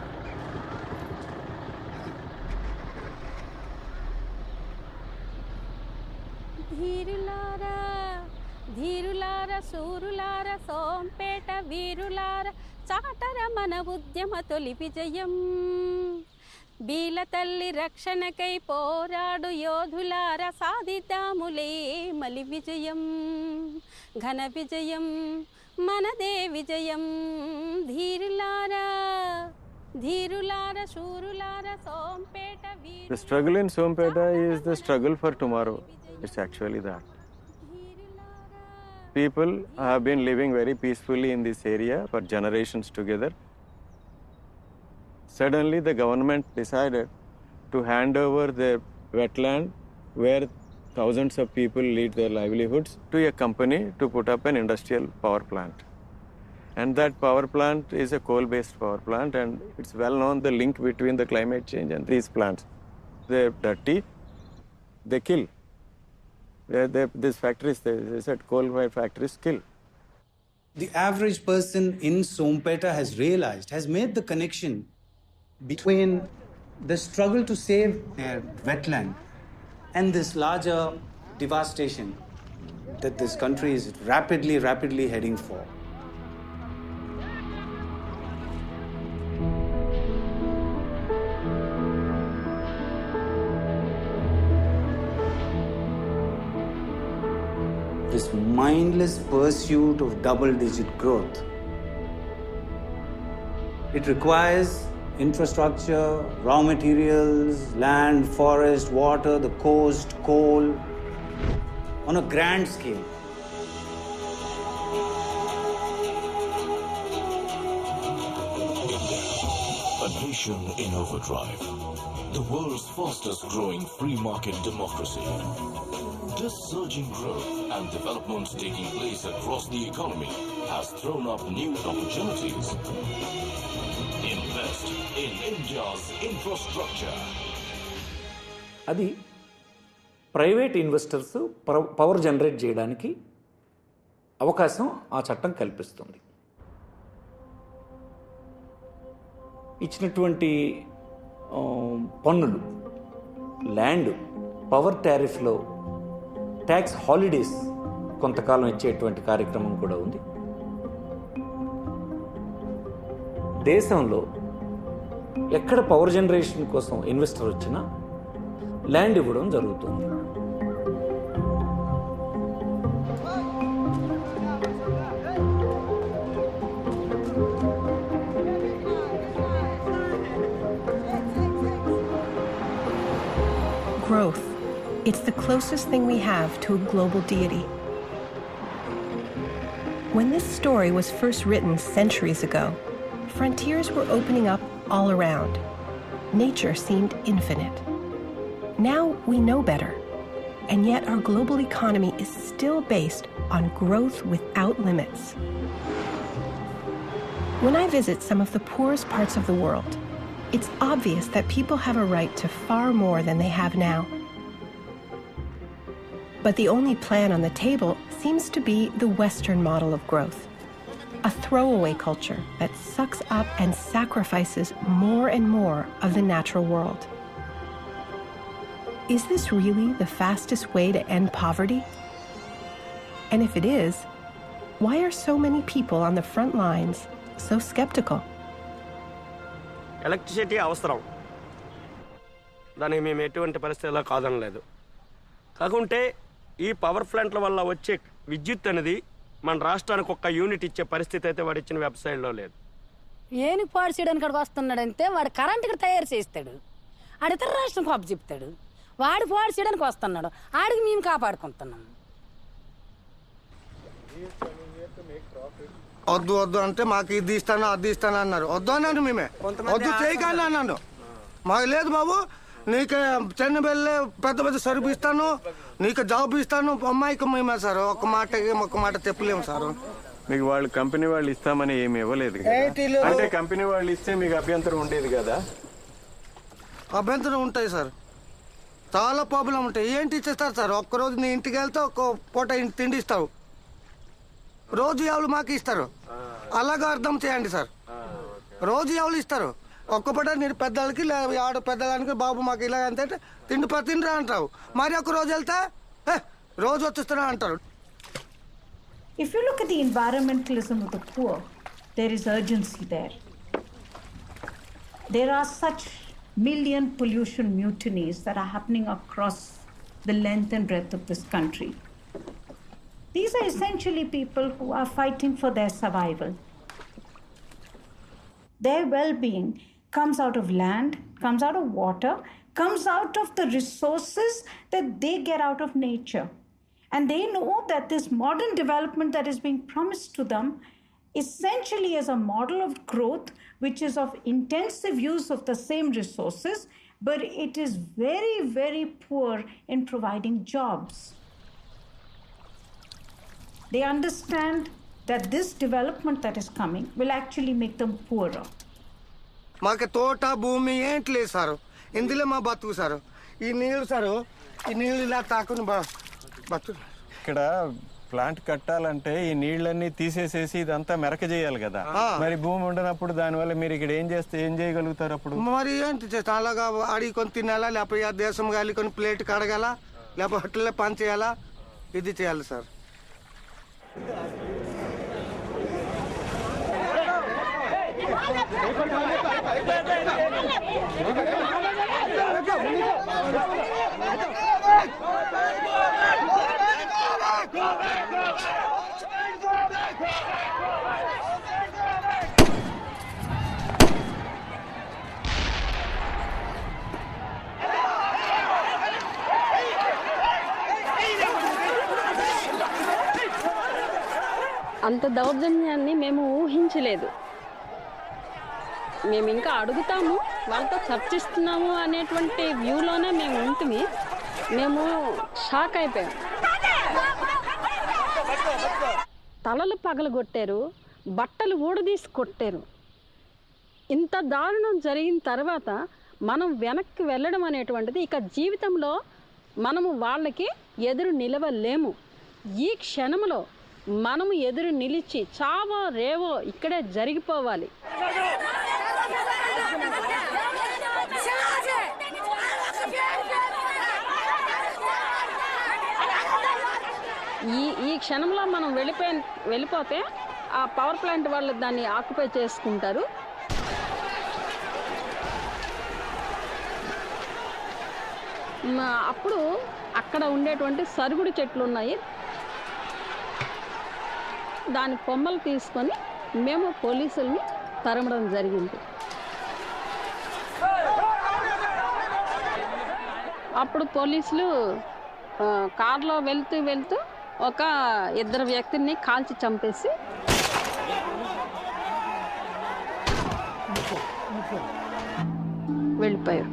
ధీరులార శూరులార సోంపేట వీరులార చాటర మన ఉద్యమ తొలి విజయం బీల తల్లి రక్షణకై పోరాడు యోధులార సాధిద్దాములే మలి విజయం ఘన విజయం మనదే విజయం ధీరులార ధీరులార శూరులార సోంపేట వీరు The struggle in Sompeta is the struggle for tomorrow. It's actually that. People have been living very peacefully in this area for generations together. Suddenly the government decided to hand over their wetland where thousands of people lead their livelihoods to a company to put up an industrial power plant. And that power plant is a coal-based power plant, and it's well known the link between the climate change and these plants. they're dirty, they kill. These factories, they said coal-fired factories kill. The average person in Sompeta has realized, has made the connection between the struggle to save their wetland and this larger devastation that this country is rapidly heading for. This mindless pursuit of double-digit growth. It requires infrastructure, raw materials, land, forest, water, the coast, coal, on a grand scale. A nation in overdrive. The world's fastest growing free market democracy. This surging growth and development taking place across the economy has thrown up new opportunities. Invest in India's infrastructure. అది private investors power generate చేయడానికి అవకాశం ఆ చట్టం కల్పిస్తుంది. ఇచ్చినటువంటి పన్నులు, land, power టారిఫ్లో tax holidays కొంతకాలం ఇచ్చేటువంటి కార్యక్రమం కూడా ఉంది. దేశంలో ఎక్కడ పవర్ జనరేషన్ కోసం ఇన్వెస్టర్ వచ్చినా ల్యాండ్ ఇవ్వడం జరుగుతుంది. Growth. It's the closest thing we have to a global deity. When this story was first written centuries ago, frontiers were opening up all around. Nature seemed infinite. Now we know better, and yet our global economy is still based on growth without limits. When I visit some of the poorest parts of the world, it's obvious that people have a right to far more than they have now. But the only plan on the table seems to be the Western model of growth, a throwaway culture that sucks up and sacrifices more and more of the natural world. Is this really the fastest way to end poverty? And if it is, why are so many people on the front lines so skeptical? Electricity అవసరం, దానికి మేము ఎటువంటి పరిస్థితుల్లో కాదనలేదు. కాకుంటే ఈ power ప్లాంట్ల వల్ల వచ్చే విద్యుత్ అనేది మన రాష్ట్రానికి ఒక్క యూనిట్ ఇచ్చే పరిస్థితి అయితే వాడు ఇచ్చిన వెబ్సైట్లో లేదు. ఏనుగు పాడు చేయడానికి అక్కడికి వస్తున్నాడంటే వాడు కరెంట్ ఇక్కడ తయారు చేస్తాడు, ఆడు ఇతర రాష్ట్రం పాప చెప్తాడు, వాడు పాడు చేయడానికి వస్తున్నాడు, ఆడికి మేము కాపాడుకుంటున్నాం. వద్దు వద్దు అంటే మాకు ఇది ఇస్తాను అది ఇస్తాను అన్నారు. వద్దు అన్నాను, మేమే వద్దు చేయగానే అన్నాను. మాకు లేదు బాబు, నీకు చెన్న వెళ్ళే పెద్ద పెద్ద సరుకు ఇస్తాను, నీకు జాబ్ ఇస్తాను, అమ్మాయికి మేమే సార్ ఒక్క మాట చెప్పలేము సార్. మీకు వాళ్ళు కంపెనీ వాళ్ళు ఇస్తామని ఏమి ఇవ్వలేదు కదా, అంటే కంపెనీ వాళ్ళు ఇస్తే మీకు అభ్యంతరం ఉండేది కదా? అభ్యంతరం ఉంటాయి సార్, చాలా ప్రాబ్లం ఉంటాయి. ఏంటి ఇచ్చేస్తారు సార్? ఒక్కరోజు నీ ఇంటికి వెళ్తే ఒక్క పూట తిండి ఇస్తావు, రోజు ఎవరు మాకు ఇస్తారు, అలాగా అర్థం చేయండి సార్. రోజు ఎవరు ఇస్తారు, ఒక్క పూట నేను పెద్దలకి ఆడ పెద్దదానికి బాబు మాకు ఇలా అంతే తిండిరా అంటావు, మరి ఒక్క రోజు వెళ్తే రోజు వచ్చేస్తున్నా అంటారు. If you look at the environmentalism of the poor, there is urgency there. There are such million pollution mutinies that are happening across the length and breadth of this country. These are essentially people who are fighting for their survival. Their well-being comes out of land, comes out of water, comes out of the resources that they get out of nature. And they know that this modern development that is being promised to them essentially is a model of growth which is of intensive use of the same resources, but it is very, very poor in providing jobs. They understand that this development that is coming will actually make them poorer. మాకు తోట భూమి ఏంటి లేదు sir, ఇందులో మా బతుకు sir. ఈ నీళ్ళు సారు ఈ నీళ్ళు ఇలా తాకుని బతు ఇక్కడ ప్లాంట్ కట్టాలంటే ఈ నీళ్ళన్నీ తీసేసేసి ఇదంతా మెరక చేయాలి కదా. మరి భూమి ఉండనప్పుడు దానివల్ల మీరు ఇక్కడ ఏం చేయగలుగుతారు అప్పుడు? మరి ఏంటి చేస్తా అలాగా అడిగి కొని తినాలా, లేకపోతే దేశం గాలి కొని ప్లేట్ కడగాల, లేకపోతే హోటల్లో పని చేయాలా, ఇది చేయాలి సార్. అంత దౌర్జన్యాన్ని మేము ఊహించలేదు. మేము ఇంకా అడుగుతాము, వాళ్ళతో చర్చిస్తున్నాము అనేటువంటి వ్యూలోనే మేము ఉంటుంది. మేము షాక్ అయిపోయాం. తలలు పగలగొట్టారు, బట్టలు ఊడదీసి కొట్టారు. ఇంత దారుణం జరిగిన తర్వాత మనం వెనక్కి వెళ్ళడం అనేటువంటిది ఇక జీవితంలో మనము వాళ్ళకి ఎదురు నిలవలేము. ఈ క్షణంలో మనము ఎదురు నిలిచి చావో రేవో ఇక్కడే జరిగిపోవాలి. ఈ క్షణంలో మనం వెళ్ళిపోతే ఆ పవర్ ప్లాంట్ వాళ్ళు దాన్ని ఆక్యుపై చేసుకుంటారు. అప్పుడు అక్కడ ఉండేటువంటి సరుగుడు చెట్లు ఉన్నాయి. దాని కొమ్మలు తీసుకొని మేము పోలీసుల్ని తరమడం జరిగింది. అప్పుడు పోలీసులు కారులో వెళ్తూ ఒక ఇద్దరు వ్యక్తిని కాల్చి చంపేసి వెళ్ళిపోయారు.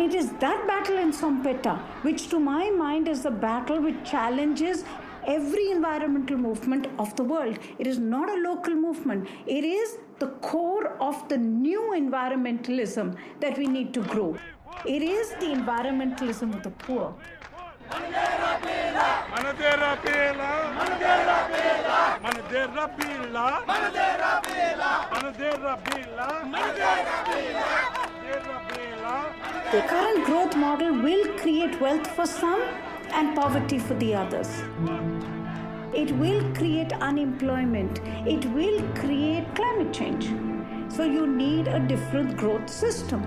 It is that battle in Sompeta, which to my mind is the battle which challenges every environmental movement of the world. It is not a local movement. It is the core of the new environmentalism that we need to grow. It is the environmentalism of the poor. The current growth model will create wealth for some and poverty for the others. It will create unemployment. It will create climate change. So you need a different growth system.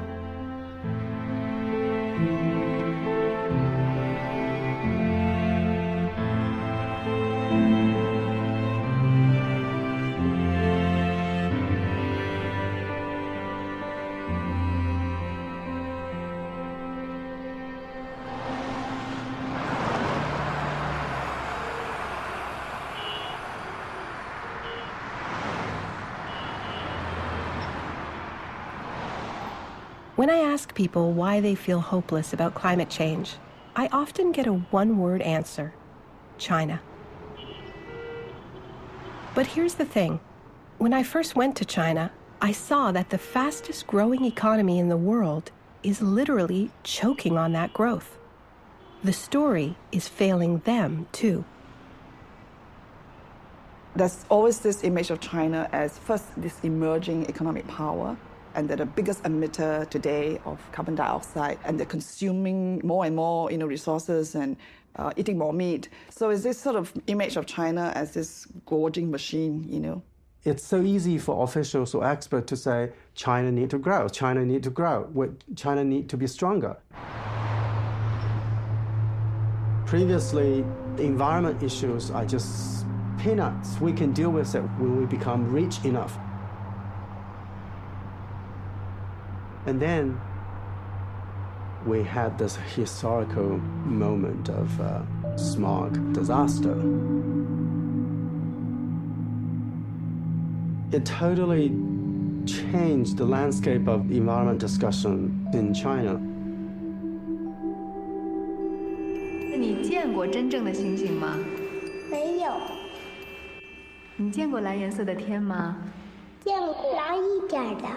When I ask people why they feel hopeless about climate change, I often get a one-word answer: China. But here's the thing. When I first went to China, I saw that the fastest growing economy in the world is literally choking on that growth. The story is failing them too. There's always this image of China as first this emerging economic power, and they're the biggest emitter today of carbon dioxide, and they're consuming more and more, resources and eating more meat. So it's this sort of image of China as this gorging machine, It's so easy for officials or experts to say, China need to grow, China need to grow, China need to be stronger. Previously, the environment issues are just peanuts. We can deal with it when we become rich enough. And then we had this historical moment of smog disaster. It totally changed the landscape of environment discussion in China. 你见过真正的星星吗？没有。你见过蓝颜色的天吗？见过蓝一点的。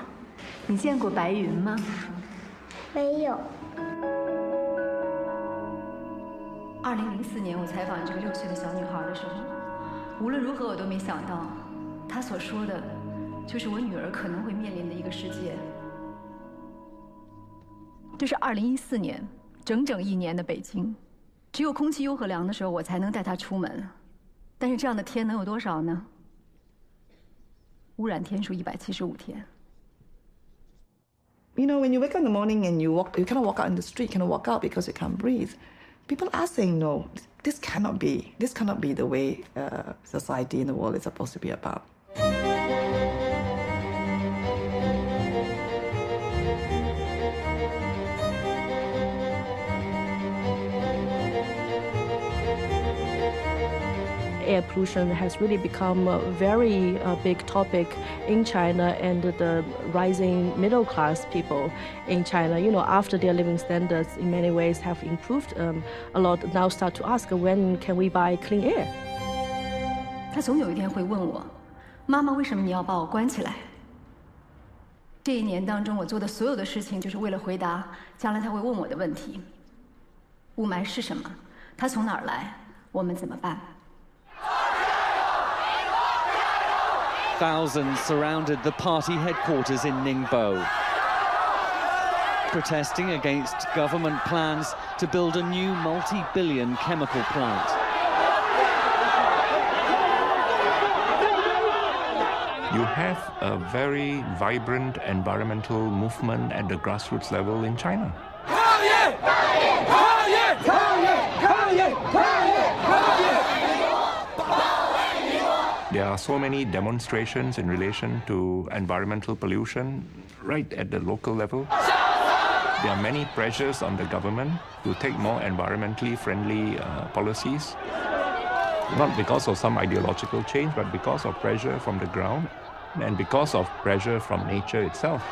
你见过白云吗？没有。2004年，我采访这个6岁的小女孩的时候，无论如何我都没想到，她所说的，就是我女儿可能会面临的一个世界。这是2014年，整整1年的北京。 只有空气优和凉的时候，我才能带她出门。但是这样的天能有多少呢？污染天数175天。You know, when you wake up in the morning and you cannot walk out in the street, cannot walk out because you can't breathe. People are saying, no, this cannot be the way society in the world is supposed to be about. Air pollution has really become a very big topic in China, and the rising middle class people in China, you know, after their living standards in many ways have improved a lot, now start to ask, when can we buy clean air? 他总有一天会问我，妈妈，为什么你要把我关起来？这1年当中，我做的所有的事情，就是为了回答将来他会问我的问题：雾霾是什么？它从哪儿来？我们怎么办？ Thousands surrounded the party headquarters in Ningbo, protesting against government plans to build a new multi-billion chemical plant. You have a very vibrant environmental movement at the grassroots level in China. There are so many demonstrations in relation to environmental pollution right at the local level. There are many pressures on the government to take more environmentally friendly policies, not because of some ideological change, but because of pressure from the ground and because of pressure from nature itself.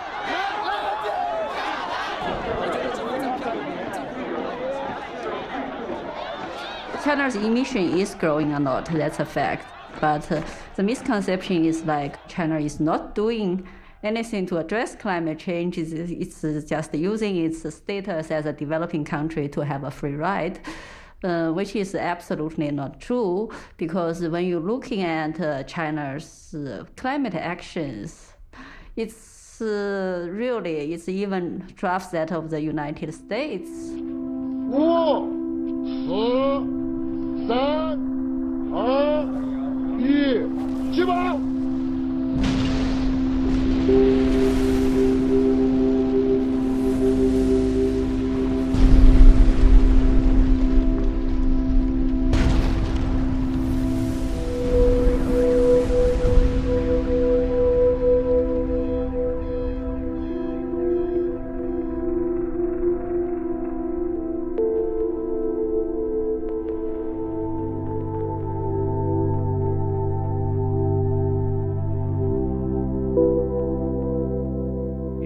China's emission is growing a lot, that's a fact. But the misconception is like China is not doing anything to address climate change. It's just using its status as a developing country to have a free ride, which is absolutely not true. Because when you're looking at China's climate actions, it's even dwarfs that of the United States. 5、4、3、2、1，起跑！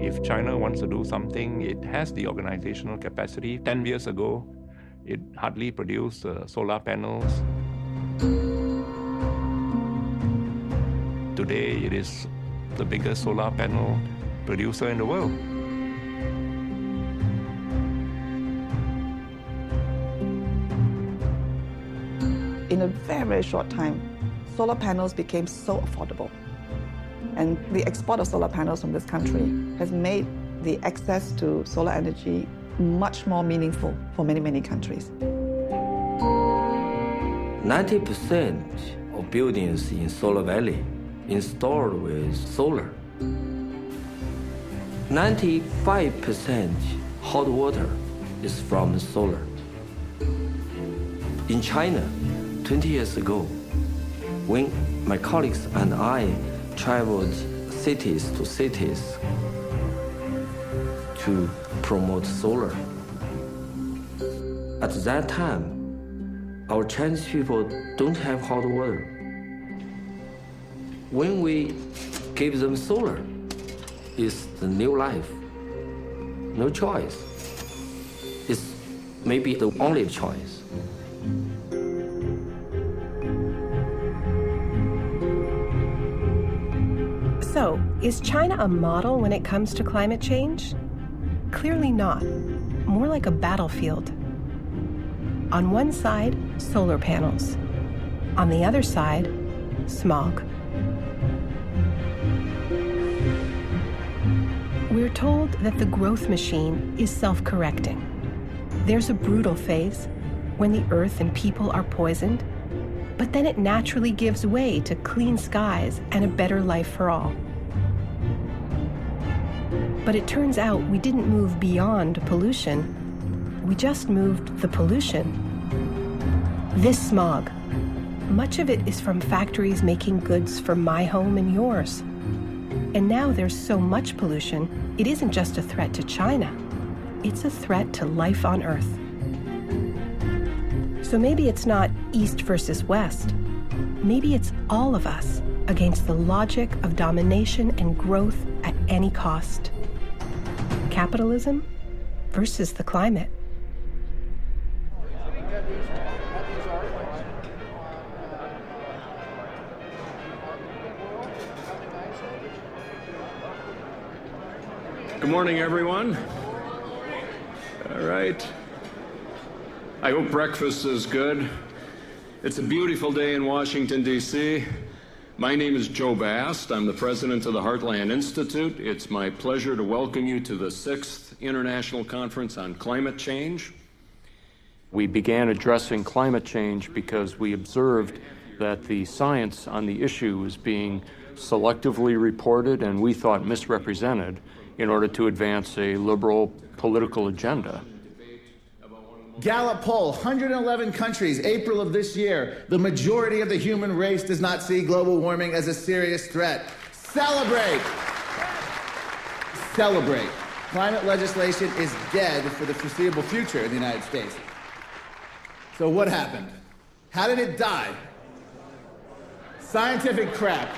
If China wants to do something, it has the organizational capacity. 10 years ago, it hardly produced solar panels. Today, it is the biggest solar panel producer in the world. In a very, very short time, solar panels became so affordable. And the export of solar panels from this country has made the access to solar energy much more meaningful for many, many countries. 90% of buildings in Solar Valley installed with solar. 95% hot water is from solar. In China, 20 years ago, when my colleagues and I traveled cities to cities to promote solar, at that time, our Chinese people don't have hot water. When we gave them solar, it's the new life. No choice. It's maybe the only choice. So, is China a model when it comes to climate change? Clearly not. More like a battlefield. On one side, solar panels. On the other side, smog. We're told that the growth machine is self-correcting. There's a brutal phase when the earth and people are poisoned, but then it naturally gives way to clean skies and a better life for all. But it turns out we didn't move beyond pollution. We just moved the pollution. This smog, much of it is from factories making goods for my home and yours. And now there's so much pollution, it isn't just a threat to China. It's a threat to life on Earth. So maybe it's not East versus West. Maybe it's all of us against the logic of domination and growth at any cost. Capitalism versus the climate. Good morning, everyone. All right. I hope breakfast is good. It's a beautiful day in Washington, D.C. My name is Joe Bast. I'm the president of the Heartland Institute. It's my pleasure to welcome you to the 6th International Conference on Climate Change. We began addressing climate change because we observed that the science on the issue was being selectively reported and we thought misrepresented in order to advance a liberal political agenda. Gallup poll, 111 countries, April of this year. The majority of the human race does not see global warming as a serious threat. Celebrate! Celebrate. Climate legislation is dead for the foreseeable future in the United States. So what happened? How did it die? Scientific crap.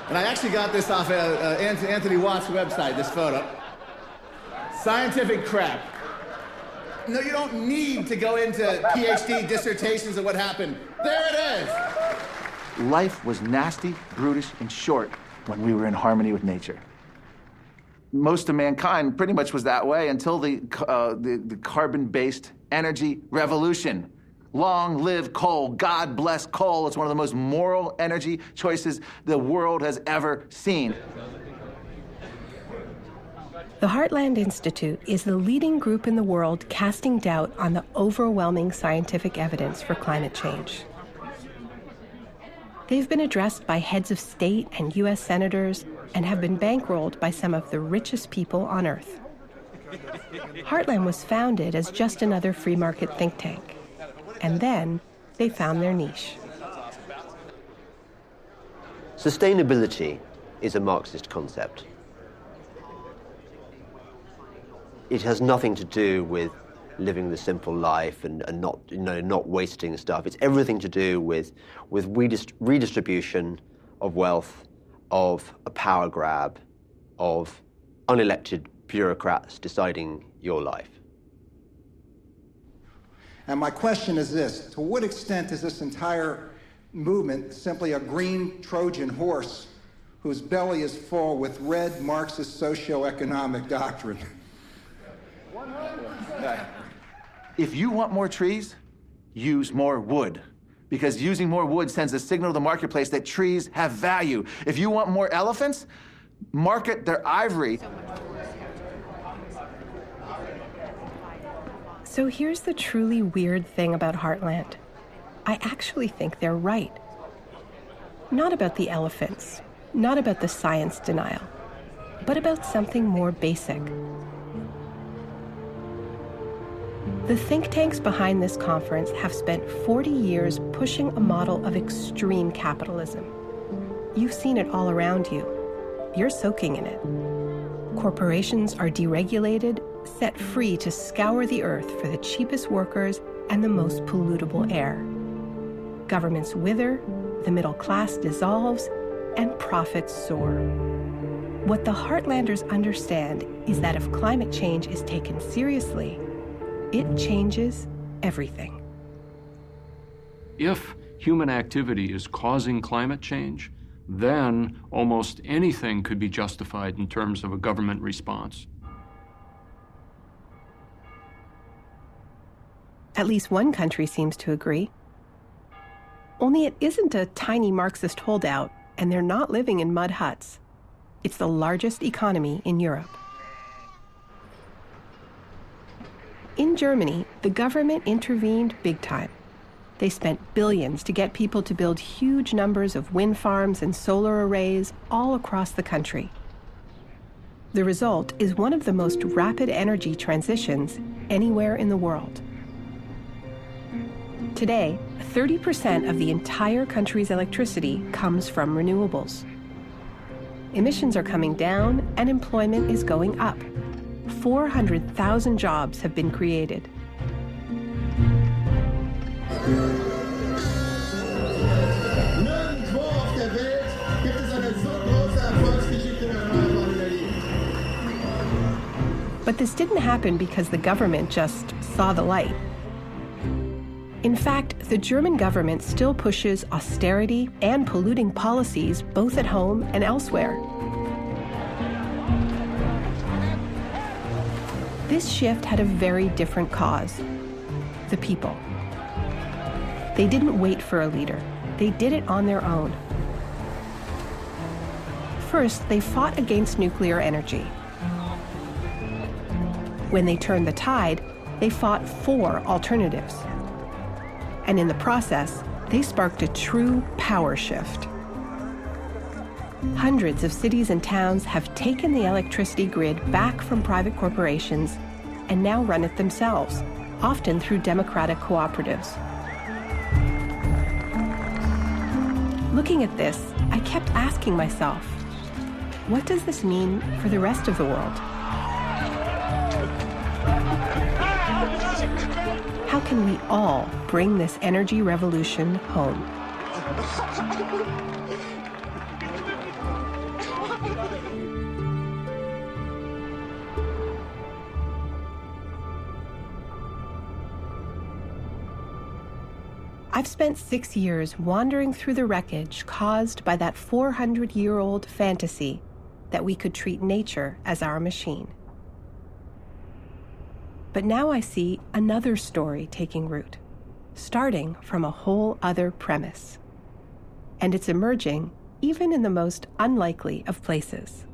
And I actually got this off Anthony Watt's website, this photo. Scientific crap. No, you don't need to go into PhD dissertations of what happened. There it is. Life was nasty, brutish, and short when we were in harmony with nature. Most of mankind pretty much was that way until the carbon-based energy revolution. Long live coal. God bless coal. It's one of the most moral energy choices the world has ever seen. The Heartland Institute is the leading group in the world casting doubt on the overwhelming scientific evidence for climate change. They've been addressed by heads of state and U.S. senators and have been bankrolled by some of the richest people on Earth. Heartland was founded as just another free market think tank. And then they found their niche. Sustainability is a Marxist concept. It has nothing to do with living the simple life and not wasting stuff. It's everything to do with redistribution of wealth, of a power grab, of unelected bureaucrats deciding your life. And my question is this: to what extent is this entire movement simply a green Trojan horse whose belly is full with red Marxist socio-economic doctrine? If you want more trees, use more wood. Because using more wood sends a signal to the marketplace that trees have value. If you want more elephants, market their ivory. So here's the truly weird thing about Heartland. I actually think they're right. Not about the elephants, not about the science denial, but about something more basic. The think tanks behind this conference have spent 40 years pushing a model of extreme capitalism. You've seen it all around you. You're soaking in it. Corporations are deregulated, set free to scour the earth for the cheapest workers and the most pollutable air. Governments wither, the middle class dissolves, and profits soar. What the Heartlanders understand is that if climate change is taken seriously, it changes everything. If human activity is causing climate change, then almost anything could be justified in terms of a government response. At least one country seems to agree. Only it isn't a tiny Marxist holdout, and they're not living in mud huts. It's the largest economy in Europe. In Germany, the government intervened big time. They spent billions to get people to build huge numbers of wind farms and solar arrays all across the country. The result is one of the most rapid energy transitions anywhere in the world. Today, 30% of the entire country's electricity comes from renewables. Emissions are coming down and employment is going up. 400,000 jobs have been created. But this didn't happen because the government just saw the light. In fact, the German government still pushes austerity and polluting policies both at home and elsewhere. This shift had a very different cause: the people. They didn't wait for a leader. They did it on their own. First, they fought against nuclear energy. When they turned the tide, they fought for alternatives. And in the process, they sparked a true power shift. Hundreds of cities and towns have taken the electricity grid back from private corporations and now run it themselves, often through democratic cooperatives. Looking at this, I kept asking myself, what does this mean for the rest of the world? How can we all bring this energy revolution home? I've spent 6 years wandering through the wreckage caused by that 400-year-old fantasy that we could treat nature as our machine. But now I see another story taking root, starting from a whole other premise. And it's emerging even in the most unlikely of places.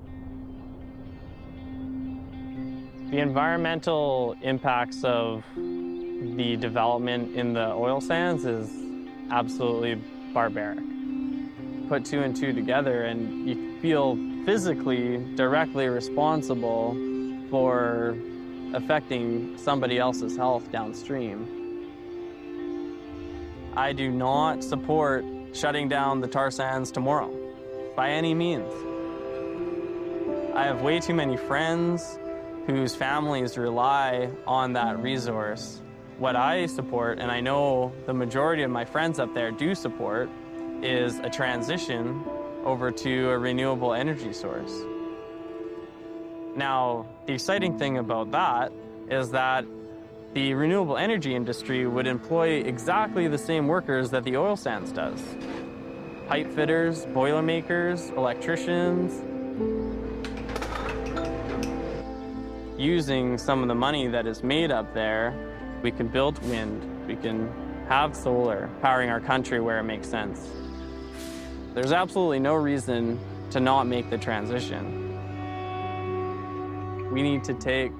The environmental impacts of the development in the oil sands is absolutely barbaric. Put two and two together and you feel physically directly responsible for affecting somebody else's health downstream. I do not support shutting down the tar sands tomorrow, by any means. I have way too many friends whose families rely on that resource. What I support, and I know the majority of my friends up there do support, is a transition over to a renewable energy source. Now, the exciting thing about that is that the renewable energy industry would employ exactly the same workers that the oil sands does. Pipe fitters, boilermakers, electricians. Using some of the money that is made up there, we can build wind, we can have solar powering our country where it makes sense. There's absolutely no reason to not make the transition. We need to take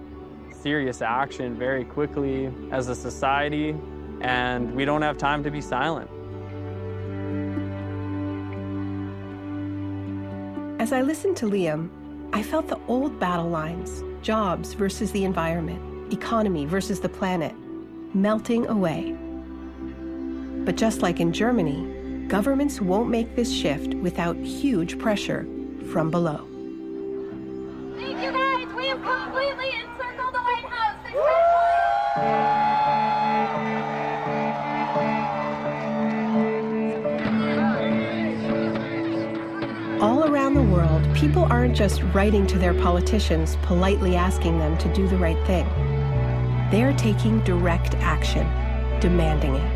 serious action very quickly as a society, and we don't have time to be silent. As I listened to Liam, I felt the old battle lines, jobs versus the environment, economy versus the planet, melting away. But just like in Germany, governments won't make this shift without huge pressure from below. Thank you guys, we have completely encircled the White House successfully. All around the world, people aren't just writing to their politicians, politely asking them to do the right thing. They're taking direct action, demanding it.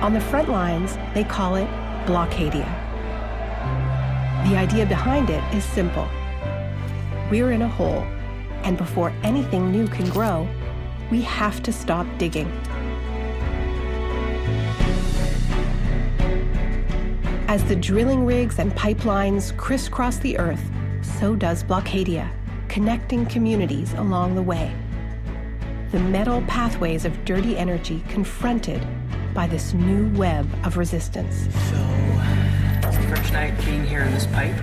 On the front lines, they call it blockadia. The idea behind it is simple. We're in a hole, and before anything new can grow, we have to stop digging. As the drilling rigs and pipelines crisscross the earth, so does blockadia, connecting communities along the way. The metal pathways of dirty energy confronted by this new web of resistance. So, it's the first night being here in this pipe.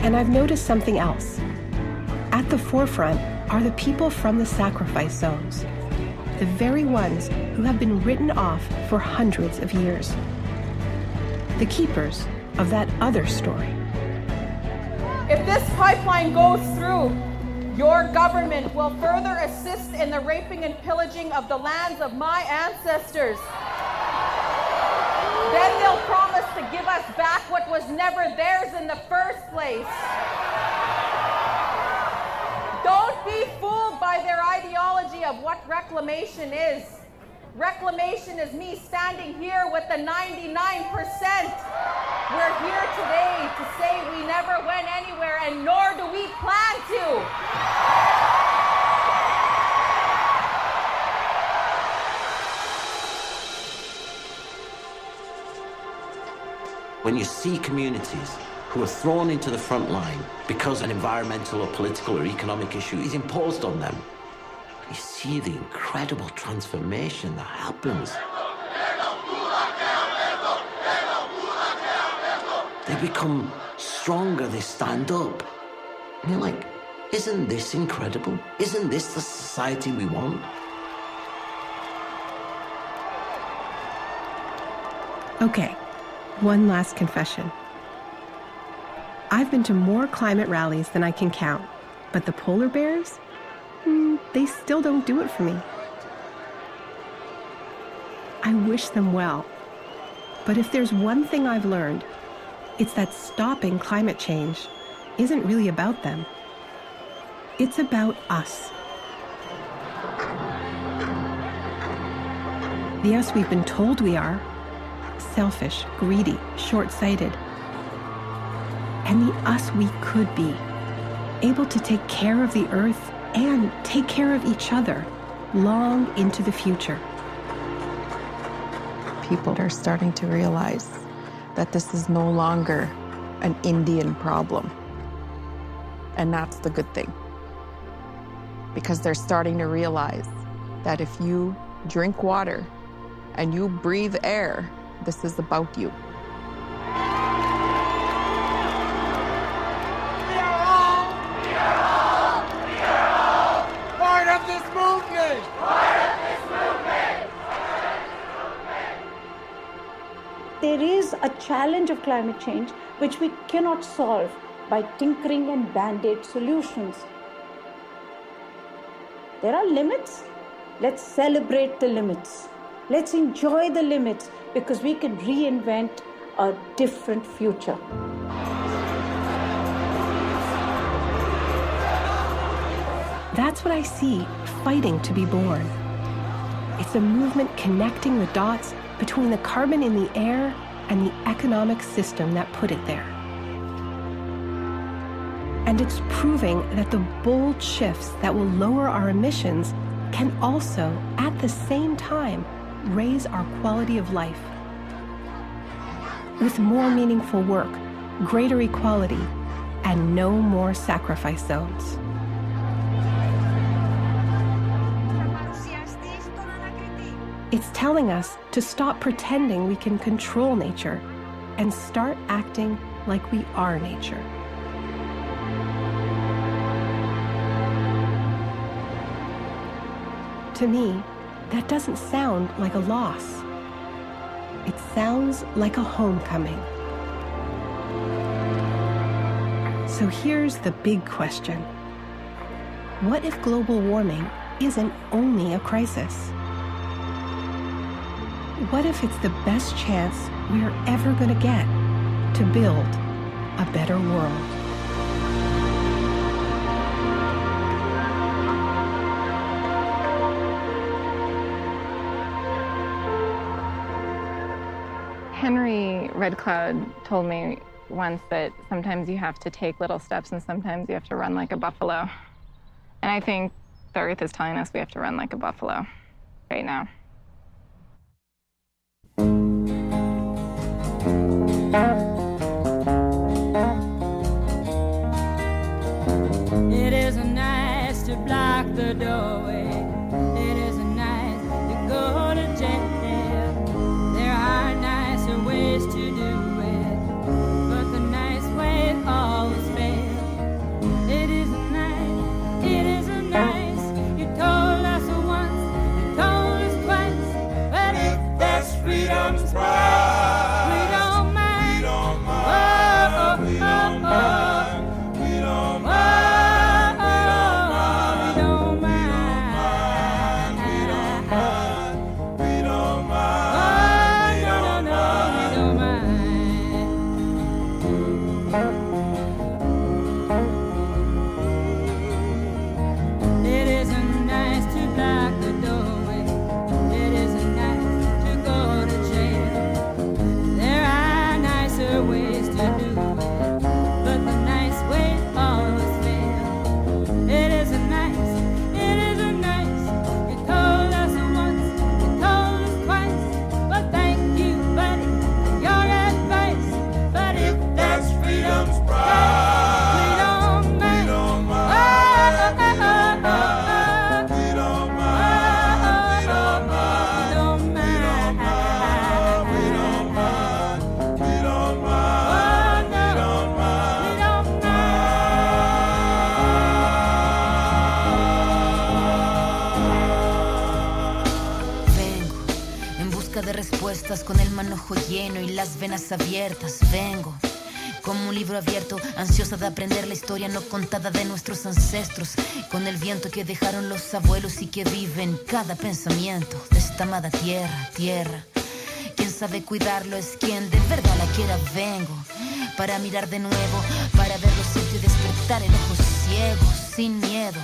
And I've noticed something else. At the forefront are the people from the sacrifice zones, the very ones who have been written off for hundreds of years. The keepers of that other story. If this pipeline goes through, your government will further assist in the raping and pillaging of the lands of my ancestors. Then they'll promise to give us back what was never theirs in the first place. Don't be fooled by their ideology of what reclamation is. Reclamation is me standing here with the 99%. We're here today to say we never went anywhere, and nor do we plan to. When you see communities who are thrown into the front line because an environmental or political or economic issue is imposed on them, you see the incredible transformation that happens. They become stronger, they stand up. And you're like, isn't this incredible? Isn't this the society we want? Okay, one last confession. I've been to more climate rallies than I can count, but the polar bears, they still don't do it for me. I wish them well, but if there's one thing I've learned, it's that stopping climate change isn't really about them. It's about us. The us we've been told we are, selfish, greedy, short-sighted. And the us we could be, able to take care of the earth and take care of each other long into the future. People are starting to realize that this is no longer an Indian problem. And that's the good thing. Because they're starting to realize that if you drink water and you breathe air, this is about you. Part of this movement! There is a challenge of climate change which we cannot solve by tinkering and band-aid solutions. There are limits. Let's celebrate the limits. Let's enjoy the limits because we can reinvent a different future. That's what I see fighting to be born. It's a movement connecting the dots between the carbon in the air and the economic system that put it there. And it's proving that the bold shifts that will lower our emissions can also, at the same time, raise our quality of life. With more meaningful work, greater equality, and no more sacrifice zones. It's telling us to stop pretending we can control nature and start acting like we are nature. To me, that doesn't sound like a loss. It sounds like a homecoming. So here's the big question. What if global warming isn't only a crisis? What if it's the best chance we're ever going to get to build a better world? Henry Red Cloud told me once that sometimes you have to take little steps and sometimes you have to run like a buffalo. And I think the Earth is telling us we have to run like a buffalo right now. It isn't nice to block the doorway. It isn't nice to go to jail. There are nicer ways to do it, but the nice way always fails. It isn't nice, it isn't nice. You told us once, you told us twice, but if that's freedom's price, we don't mind. We don't mind. We don't mind. We don't mind. Con el manojo lleno y las venas abiertas, vengo como un libro abierto, ansiosa de aprender la historia no contada de nuestros ancestros, con el viento que dejaron los abuelos y que vive en cada pensamiento de esta amada tierra, tierra. Quien sabe cuidarlo es quien de verdad la quiera. Vengo para mirar de nuevo, para ver lo cierto y despertar el ojo ciego, sin miedo,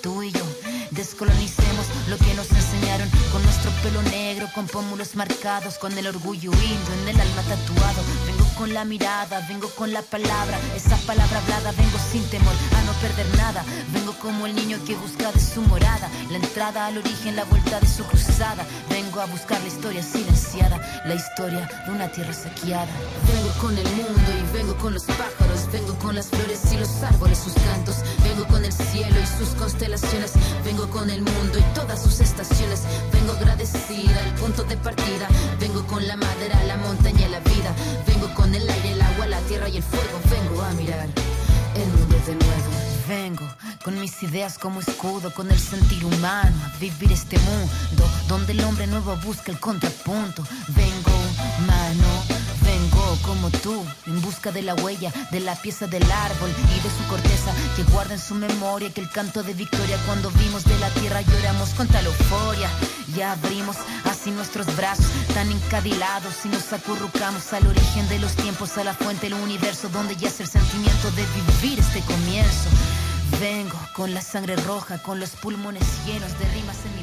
tú y yo. Descolonicemos lo que nos enseñaron, con nuestro pelo negro, con pómulos marcados, con el orgullo indio en el alma tatuado. Vengo con la mirada, vengo con la palabra, esa palabra hablada. Vengo sin temor a no perder nada. Vengo como el niño que busca de su morada, la entrada al origen, la vuelta de su cruzada. Vengo a buscar la historia silenciada, la historia de una tierra saqueada. Vengo con el mundo y vengo con los pájaros, vengo con las flores y los árboles, sus cantos. Vengo con el cielo y sus constelaciones, vengo con el mundo y todas sus estaciones. Vengo agradecida al punto de partida. Vengo con la madera, la montaña y la vida. Vengo con el aire, el agua, la tierra y el fuego. Vengo a mirar el mundo de nuevo. Vengo con mis ideas como escudo, con el sentir humano, a vivir este mundo donde el hombre nuevo busca el contrapunto. Vengo humano, vengo como tú, en busca de la huella, de la pieza del árbol y de su corteza, que guarda en su memoria aquel canto de victoria cuando vimos de la tierra, lloramos con tal euforia. Y abrimos así nuestros brazos tan encadilados y nos acurrucamos al origen de los tiempos, a la fuente del universo donde yace el sentimiento de vivir este comienzo. Vengo con la sangre roja, con los pulmones llenos de rimas en mi